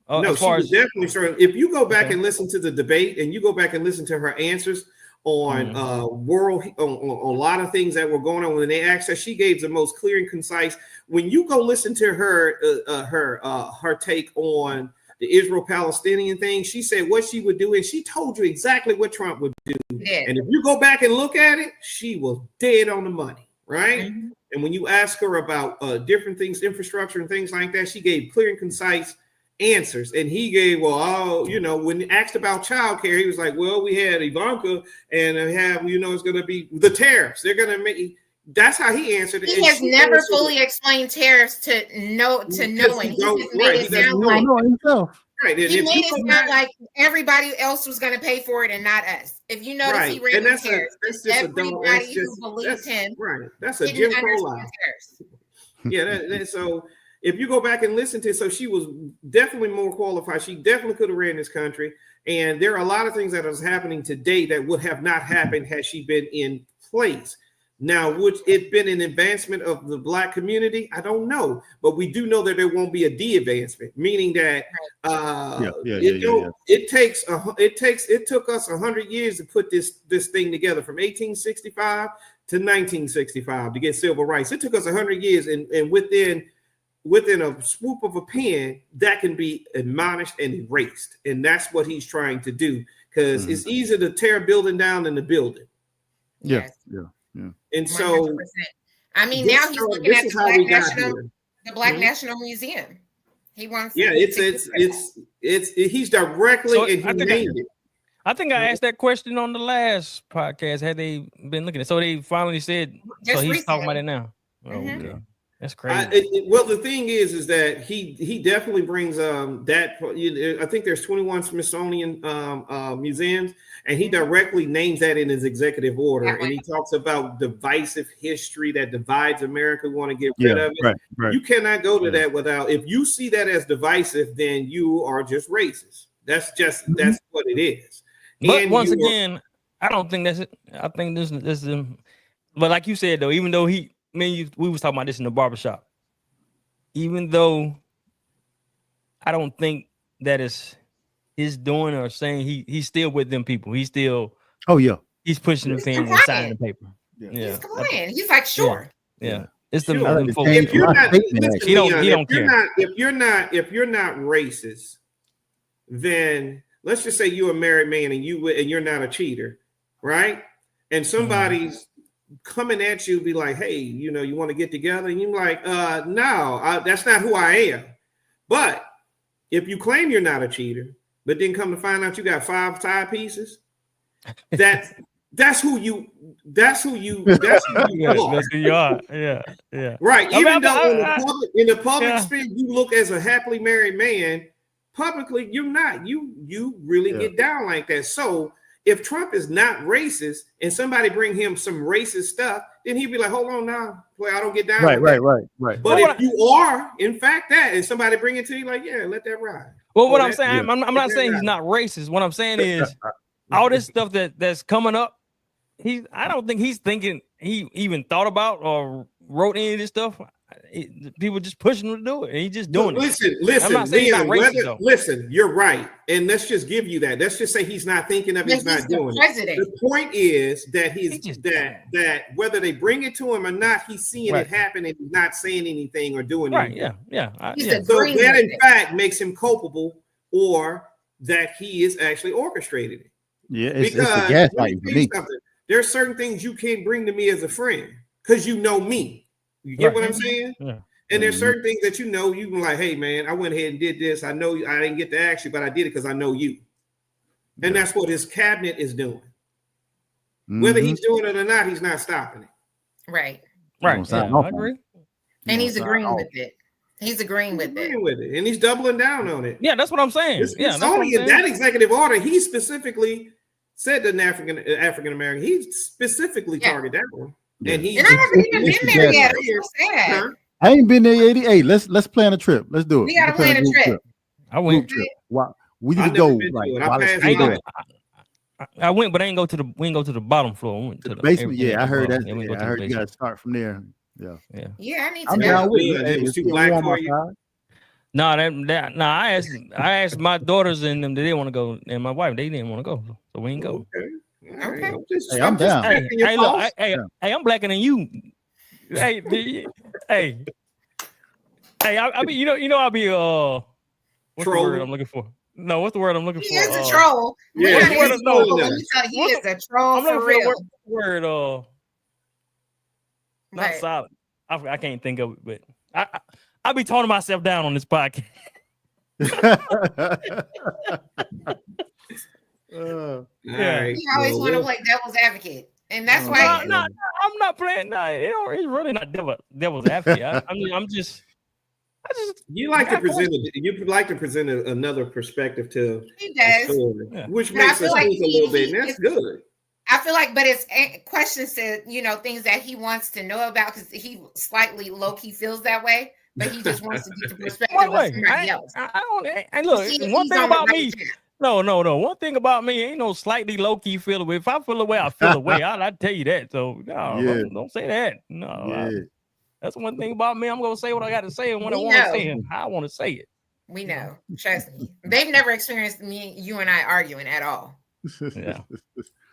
No, she was definitely strong. If you go back and listen to the debate and you go back and listen to her answers on on a lot of things that were going on when they asked her, she gave the most clear and concise. When you go listen to her take on the Israel-Palestinian thing, she said what she would do, and she told you exactly what Trump would do. Yeah. And if you go back and look at it, she was dead on the money, right? And when you ask her about different things, infrastructure and things like that, she gave clear and concise answers. And he gave, when asked about childcare, he was like, well, we had Ivanka and it's going to be the tariffs. They're going to make. That's how he answered it. He has never fully explained tariffs to knowing. He just made it sound like Right. He made it sound like everybody else was going to pay for it and not us. If you notice, he ran the tariffs. Everybody who believed him, right? That's a Jim Crow lie. Yeah. So if you go back and listen to, so she was definitely more qualified. She definitely could have ran this country. And there are a lot of things that is happening today that would have not happened had she been in place. Now, would it been an advancement of the Black community? I don't know, but we do know that there won't be a de-advancement, meaning that it took us 100 years to put this thing together, from 1865 to 1965 to get civil rights. It took us 100 years, and within a swoop of a pen, that can be admonished and erased, and that's what he's trying to do, because it's easier to tear a building down than to build it. Yeah. And so, 100%. I mean, now he's looking at the Black National Museum. He wants. Yeah, he's directly and he named it. I think I asked that question on the last podcast. Had they been looking at it? So they finally said. So he's recently talking about it now. Oh, okay. That's crazy. Well, the thing is that he definitely brings that. I think there's 21 Smithsonian museums, and he directly names that in his executive order. And he talks about divisive history that divides America. We want to get rid of it. Right. You cannot go to that without. If you see that as divisive, then you are just racist. That's what it is. But and once again, I don't think that's it. I think this is. But like you said though, even though we was talking about this in the barbershop. Even though I don't think that is his doing or saying, he's still with them people. He's still he's pushing the pen and signing the paper. Yeah. He's compliant. He's like, sure. Yeah. It's the if you're not racist, then let's just say you're a married man and you're not a cheater, right? And somebody's coming at you, be like, hey, you want to get together, and you're like, no, that's not who I am. But if you claim you're not a cheater, but then come to find out you got 5 side pieces, that's who you are. That's who you are. Yeah. Right. Even though in the public sphere you look as a happily married man, publicly you're not. You really get down like that. So if Trump is not racist and somebody bring him some racist stuff, then he'd be like, hold on now, boy, I don't get down. Right. But if you are, in fact, that, and somebody bring it to you, like, yeah, let that ride. Well, what I'm saying, I'm not saying he's not racist. What I'm saying is all this stuff that's coming up, I don't think he's thinking he even thought about or wrote any of this stuff. people just pushing him to do it, and he just doing it. Listen, I'm not saying he's not Leon, racist, though. listen, you're right. And let's just give you that. Let's just say he's not thinking of it, he's not doing it. The point is that that whether they bring it to him or not, he's seeing it happen and he's not saying anything or doing anything. Yeah. So that in fact makes him culpable, or that he is actually orchestrating it. Yeah, it's because the gaslighting for me. There are certain things you can't bring to me as a friend because you know me. You get what I'm saying? Yeah. And there's certain things that you can like, hey man, I went ahead and did this. I know I didn't get to ask you, but I did it because I know you. And that's what his cabinet is doing. Whether he's doing it or not, he's not stopping it. Right. Yeah, I agree. And he's agreeing with it. He's agreeing with it. And he's doubling down on it. Yeah, that's what I'm saying. It's only in that executive order, he specifically said that an African American, he specifically targeted that one. And I haven't even been there yet. You're sad. I ain't been there 88. Let's plan a trip. Let's do it. We gotta plan a trip. I went. Wow. We need to go. I went, but we didn't go to the bottom floor. We went to the basement. Yeah, I heard that. I heard you gotta start from there. Yeah, I need to know. It was too black for you. No, I asked my daughters and them, they didn't want to go, and my wife, they didn't want to go, so we didn't go. Okay. I'm down. Hey, look, I'm blacker than you. Hey, I be, I'll be what's the word I'm looking for? No, what's the word I'm looking for? He is a troll. Yeah, he is a troll for real. Word, not solid. I can't think of it, but I be toning myself down on this podcast. You always want to play devil's advocate, and that's why. No, I'm not playing. No, it's really not devil's advocate. I'm just. You like to present. You like to present another perspective to. He does, which makes us think a little bit. And that's good. I feel like, but it's questions to things that he wants to know about because he slightly low key feels that way, but he just wants to get the perspective of somebody else. Look, one thing about me. No. One thing about me ain't no slightly low key feel away. If I feel away, I feel away. I tell you that. So don't say that. No, that's one thing about me. I'm gonna say what I got to say and when I want to say it, how I want to say it. We know. Trust me. They've never experienced you and I arguing at all. Yeah.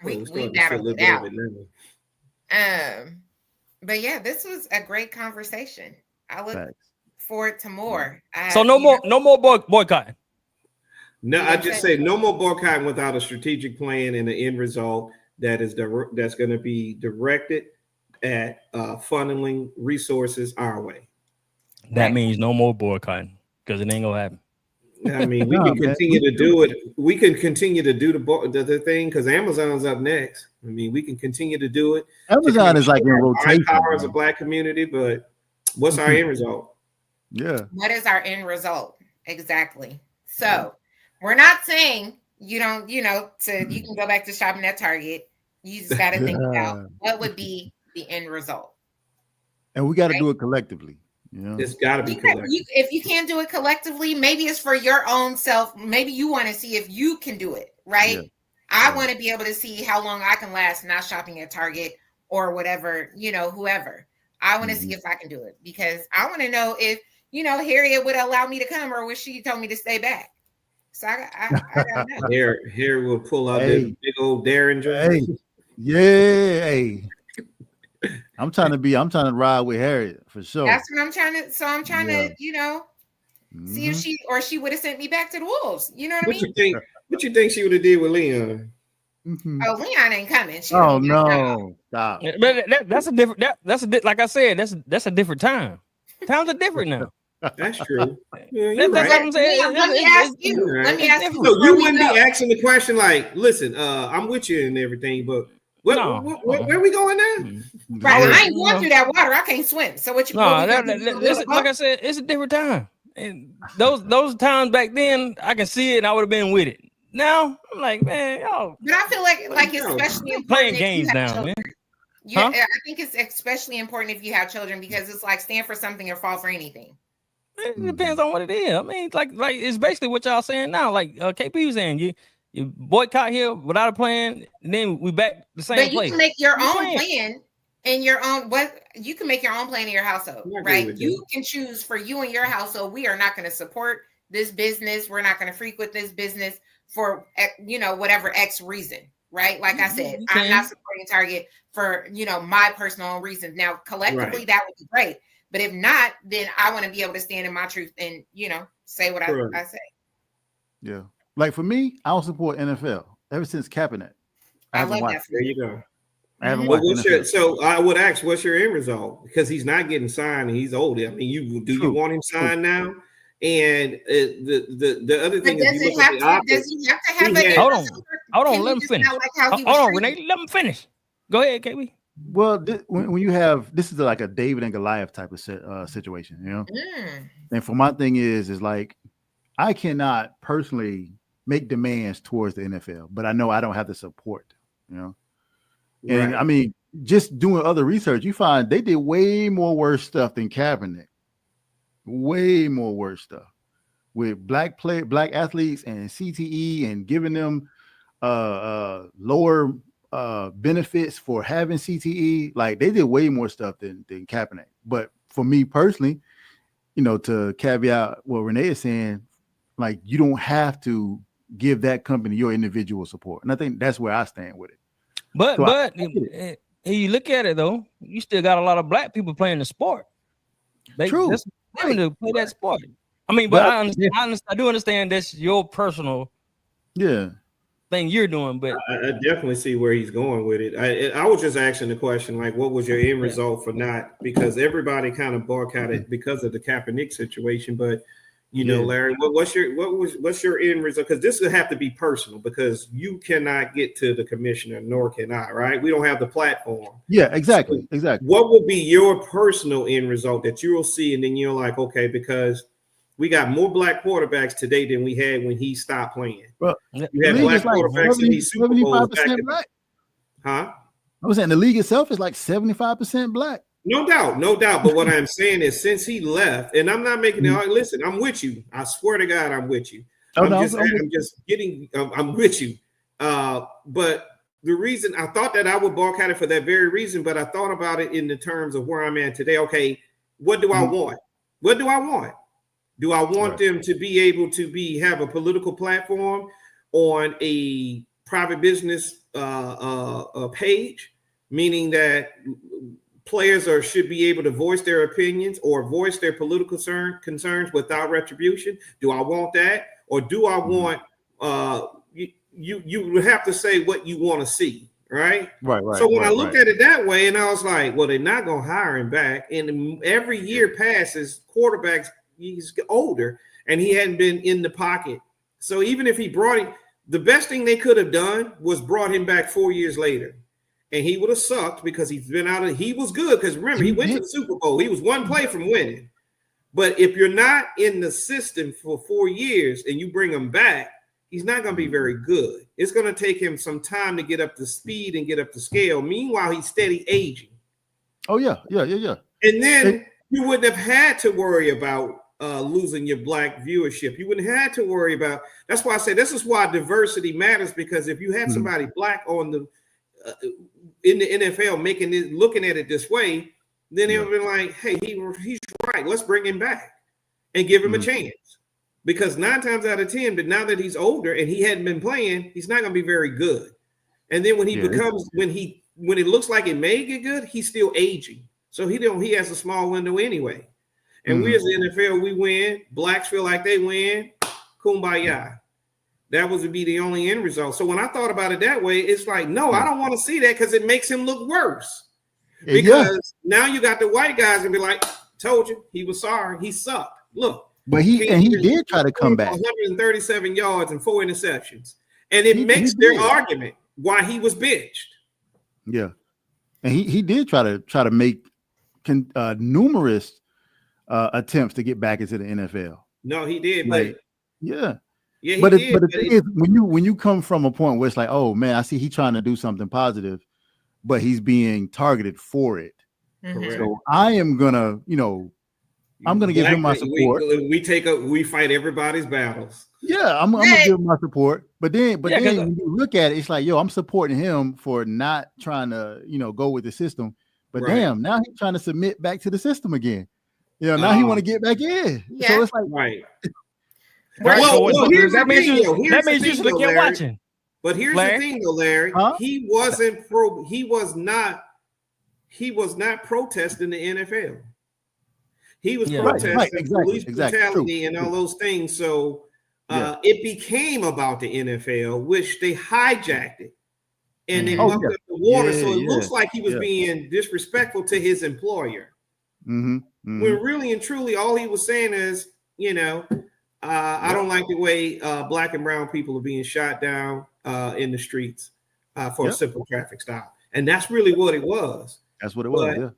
We battled it out. But yeah, this was a great conversation. I look forward to more. So no more boycotting. No, I just say no more boycotting without a strategic plan and an end result that's going to be directed at funneling resources our way. That means no more boycotting because it ain't gonna happen. I mean, we can continue to do it. We can continue to do the thing because Amazon's up next. I mean, we can continue to do it. Amazon is like in rotation. Power as a black community, but what's our end result? Yeah. What is our end result? Exactly. So we're not saying you can go back to shopping at Target. You just got to think about what would be the end result. And we got to do it collectively. It's got to be collective. If you can't do it collectively, maybe it's for your own self. Maybe you want to see if you can do it, right? Yeah. I want to be able to see how long I can last not shopping at Target or whatever, whoever. I want to see if I can do it because I want to know if, Harriet would allow me to come or would she told me to stay back. So I gotta know. Here will pull out this big old Derringer. Hey. Yeah, hey. I'm trying to ride with Harriet for sure. That's what I'm trying to. So I'm trying to, see if she would have sent me back to the wolves. You know what I mean? What you think she would have did with Leon? Oh, Leon ain't coming. No, stop. But that's a different. Like I said, that's a different time. Times are different now. That's true. Yeah, that's right. what I'm saying. Let me ask you. So you wouldn't be asking the question like, "Listen, I'm with you and everything, but." Where are we going now? Right, I ain't going through that water. I can't swim. So what you? Like I said, it's a different time. And those times back then, I can see it, and I would have been with it. Now I'm like, man, y'all. But I feel like especially playing games now, man. Yeah, I think it's especially important if you have children because it's like stand for something or fall for anything. It depends on what it is. I mean, like it's basically what y'all saying now. Like KP was saying, you boycott here without a plan, and then we back the same place. But you can make your own plan. in your own, what you can make your own plan in your household, I agree right? with You that. can choose for you and your household. We are not going to support this business. We're not going to frequent this business for whatever X reason, right? Like I said, You I'm not can. supporting Target for my personal reasons. Now, collectively, Right. that would be great. But if not, then I want to be able to stand in my truth and say what Correct. I say. Yeah. Like for me, I don't support NFL. Ever since Kaepernick, I I haven't love that watched. for There you. you go. I haven't Mhm. But watched NFL. so I would ask, what's your end result? Because he's not getting signed and he's old. I mean, you True. want him True. signed now? And the other But thing, if does you it look at have the to? Does optics, he have to have he an had end Hold result? on. Hold on. Can Let he him just finish. not like how he Hold was on, treated? Renee. Let him finish. Go ahead, KB. Well, when you have this is like a David and Goliath type of situation, Mm. And for my thing is like I cannot personally make demands towards the NFL, but I know I don't have the support, And I right. mean, just doing other research, you find they did way more worse stuff than Kaepernick, way more worse stuff with black athletes and CTE and giving them lower benefits for having CTE. Like they did way more stuff than Kaepernick. But for me personally, to caveat what Renee is saying, like you don't have to give that company your individual support. And I think that's where I stand with it. But So but I get it. you look at it though, you still got a lot of black people playing the sport. True. That's them to play that sport. I mean, but But I understand. I do understand that's your personal yeah. thing you're doing. But I definitely see where he's going with it. I was just asking the question, like, what was your end yeah. result for not? Because everybody kind of boycotted because of the Kaepernick situation. But Yeah. Larry, what's your end result? Because this would have to be personal because you cannot get to the commissioner, nor can I. Right? We don't have the platform. Yeah, So exactly. what will be your personal end result that you will see, and then you're like, okay, because we got more black quarterbacks today than we had when he stopped playing. Well, Yeah. You the had league black is like quarterbacks in these Super Bowls back 75% in, black. huh? I was saying the league itself is like 75% black. No doubt, no doubt. But what I'm saying is, since he left, and I'm not making it. Listen, I'm with you. I swear to God, I'm with you. Oh I'm no, just getting. I'm with you. But the reason I thought that I would boycott it for that very reason, but I thought about it in the terms of where I'm at today. Okay, what do I want? What do I want? Do I want them to be able to have a political platform on a private business page, meaning that players should be able to voice their opinions or voice their political concerns without retribution? Do I want that, or do I want you would have to say what you want to see, right? Right. So when I looked at it that way, and I was like, well, they're not going to hire him back. And every year passes, quarterbacks, he's older, and he hadn't been in the pocket. So even if he brought him, the best thing they could have done was brought him back 4 years later. And he would have sucked because he's been out of, he was good. Because remember, he went to the Super Bowl. He was one play from winning. But if you're not in the system for 4 years and you bring him back, he's not going to be very good. It's going to take him some time to get up to speed and get up to scale. Meanwhile, he's steady aging. Oh, yeah. And then you wouldn't have had to worry about losing your black viewership. You wouldn't have to worry about, that's why I say this is why diversity matters, because if you had somebody black on the in the NFL making it, looking at it this way, then it would be like, hey, he's right. Let's bring him back and give him a chance. Because 9 times out of 10, but now that he's older and he hadn't been playing, he's not going to be very good. And then when he becomes, when it looks like it may get good, he's still aging. So he has a small window anyway. And we as the NFL, we win. Blacks feel like they win. Kumbaya. That would be the only end result. So when I thought about it that way, it's like, no, I don't want to see that because it makes him look worse. Because now you got the white guys and be like, told you, he was sorry. He sucked. Look. But he did try to come back. 137 yards and 4 interceptions. And it makes their argument why he was benched. Yeah. And he did try to make numerous attempts to get back into the NFL. No, he did. But yeah, he but did. The thing is, when you come from a point where it's like, oh man, I see he's trying to do something positive, but he's being targeted for it. So I am gonna, I'm gonna give him my support. We fight everybody's battles. Yeah, I'm gonna give him my support. But then when you look at it, it's like, yo, I'm supporting him for not trying to, go with the system. But Right. damn, now he's trying to submit back to the system again. Now he want to get back in. Yeah. So it's like, Right. Well, here's that the means thing, you, though. that means you should have kept watching. But here's Larry? the thing, though, Larry. Huh? He wasn't pro. He was not protesting the NFL. He was protesting police brutality and all those things. So it became about the NFL, which they hijacked it and they mucked up the water. So it looks like he was being disrespectful to his employer. When really and truly, all he was saying is, I don't like the way black and brown people are being shot down in the streets for a simple traffic stop. And that's really what it was. That's what it was,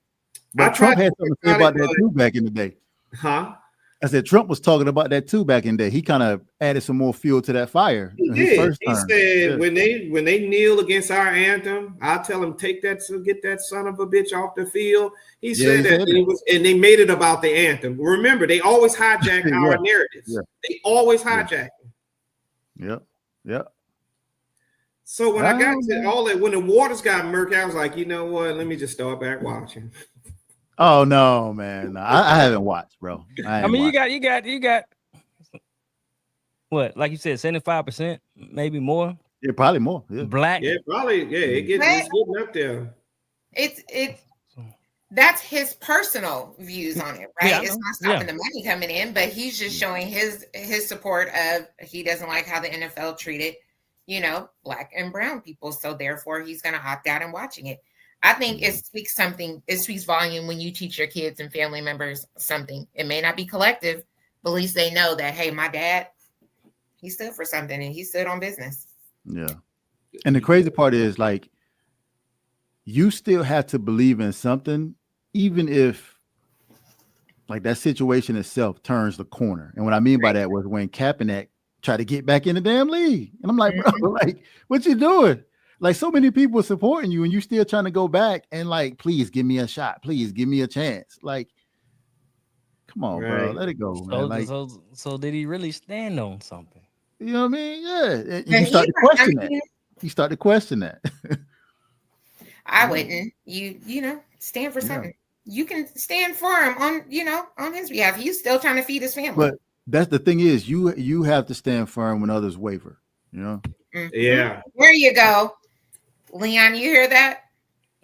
But Trump had something to say about that too back in the day. Huh? I said Trump was talking about that too back in the day. He kind of added some more fuel to that fire. He did. He said when they kneel against our anthem, I'll tell them get that son of a bitch off the field. He said that, and they made it about the anthem. Remember, they always hijack our narratives. Yeah. They always hijack them. Yep. So when I got to all that, when the waters got murky, I was like, you know what? Let me just start back watching. Oh no, man! No, I haven't watched, bro. I mean, you got what? Like you said, 75%, maybe more. Yeah, probably more. Yeah. Black. Yeah, probably. Yeah, it's getting up there. That's his personal views on it, right? It's not stopping the money coming in, but he's just showing his support of he doesn't like how the NFL treated, black and brown people. So therefore, he's going to opt out and watching it. I think it speaks volume when you teach your kids and family members something. It may not be collective, but at least they know that, hey, my dad, he stood for something and he stood on business. Yeah. And the crazy part is, like, you still have to believe in something, even if, like, that situation itself turns the corner. And what I mean by that was when Kaepernick tried to get back in the damn league. And I'm like, bro, like, what you doing? Like, so many people supporting you and you still trying to go back and, like, please give me a shot. Please give me a chance. Like, come on, bro. Let it go, man. Like, so did he really stand on something? You know what I mean? Yeah. You start to question that. You start to question that. I wouldn't. You stand for something. You can stand for him on his behalf. He's still trying to feed his family. But that's the thing is, you have to stand firm when others waver. Mm-hmm. Yeah. There you go. Leon, you hear that?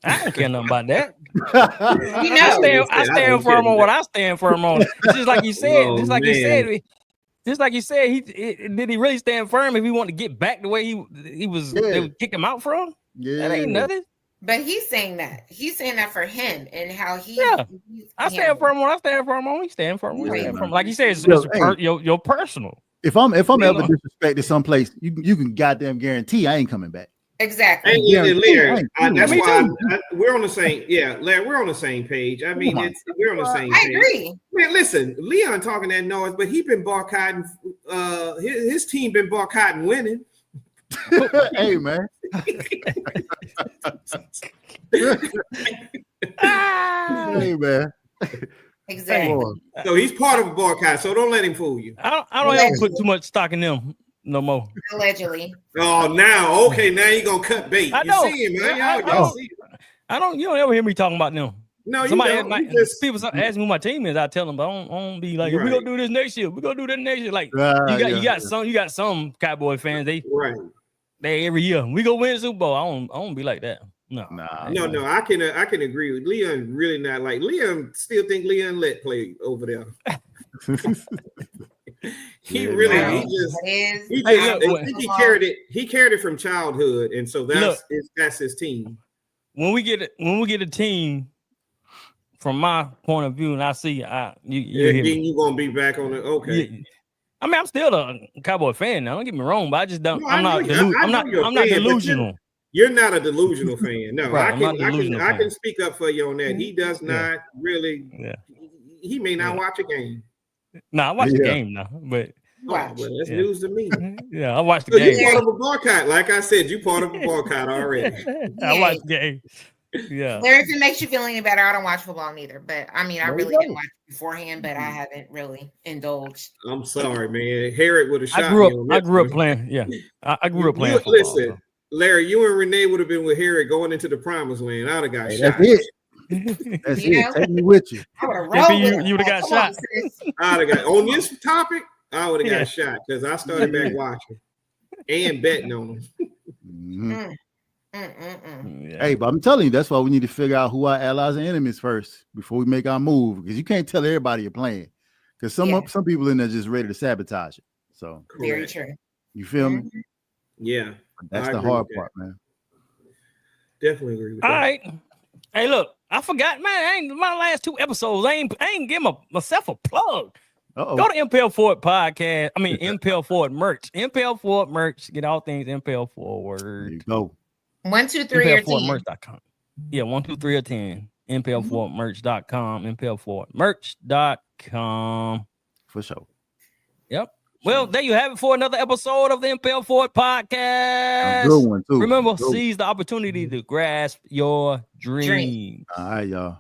I don't care nothing about that. I stand firm on what I stand firm on. Just like you said. Just like you said. Did he really stand firm if he wanted to get back the way he was? They would kick him out from. Yeah, that ain't nothing. But he's saying that. He's saying that for him and how he. Yeah, I stand firm on. I stand firm on. He stand firm on. Stand firm. Like you said, it's your personal. If I'm ever disrespected someplace, you can goddamn guarantee I ain't coming back. Exactly. Larry, that's why we're on the same. Yeah, Larry, we're on the same page. I mean, we're on the same page. I agree. Man, listen, Leon talking that noise, but he been boycotting. His team been boycotting winning. Hey, man. Hey, man. Exactly. So he's part of a boycott. So don't let him fool you. I don't ever put too much stock in them no more. Allegedly. Oh, now you're gonna cut bait. I know. You see him, man. Y'all see him. You don't ever hear me talking about them. No, somebody you don't. People ask me who my team is. I tell them, but I don't be like, we're gonna do this next year. We're gonna do that next year. Like you got some Cowboy fans. They every year we go win the Super Bowl. I don't be like that. No. I can agree with Leon. Really not like Leon. Still think Leon let play over there. He carried it. He carried it from childhood, and so that's his team. When we get a team, from my point of view, and I see then you gonna be back on it. Okay. Yeah. I mean, I'm still a Cowboy fan now. Don't get me wrong, but I just don't. I'm not delusional. You're not a delusional fan. No, right, I can speak up for you on that. He does not really. Yeah. He may not watch a game. No, I watch the game now, but. Well, that's news to me. Yeah, I watched the game. You're part of a boycott. Like I said, you're part of a boycott already. I watched the game. Yeah. Larry, if it makes you feel any better, I don't watch football neither. But I mean, I really didn't watch it beforehand, but I haven't really indulged. I'm sorry, man. Harriet would have shot me. I grew up playing. Yeah, I grew up playing football. Listen, Larry, you and Renee would have been with Harriet going into the promised land. I'd have got shot. That's it. That's You it. know? Take me with you. I would have If rolled with you him. would have got Come on, shot. sis. I'd have got on this topic. I would have Yeah. got shot because I started back watching and betting on them. Mhm. Mm. Yeah. Hey, but I'm telling you, that's why we need to figure out who our allies and enemies first before we make our move. Because you can't tell everybody you're playing. Because some people in there just ready to sabotage it. So Very Correct. true. you feel me? Mhm. Yeah, That's I the agree hard with part, man. definitely agree with All that. right. Hey, look, I forgot, man. I ain't my last 2 episodes. I ain't give myself a plug. Uh-oh. Go to Impel Forward podcast. I mean, Impel Forward merch. Impel Forward merch. Get all things Impel There Forward. you go. 1, 2, 3, or 10. ImpelForwardMerch.com. Yeah, 1, 2, 3, or 10. ImpelForwardMerch.com. ImpelForwardMerch.com. For sure. Yep. Well, there you have it for another episode of the Impel Forward A good podcast. one, too. Remember, Good one. seize the opportunity to grasp your dream. All right, y'all.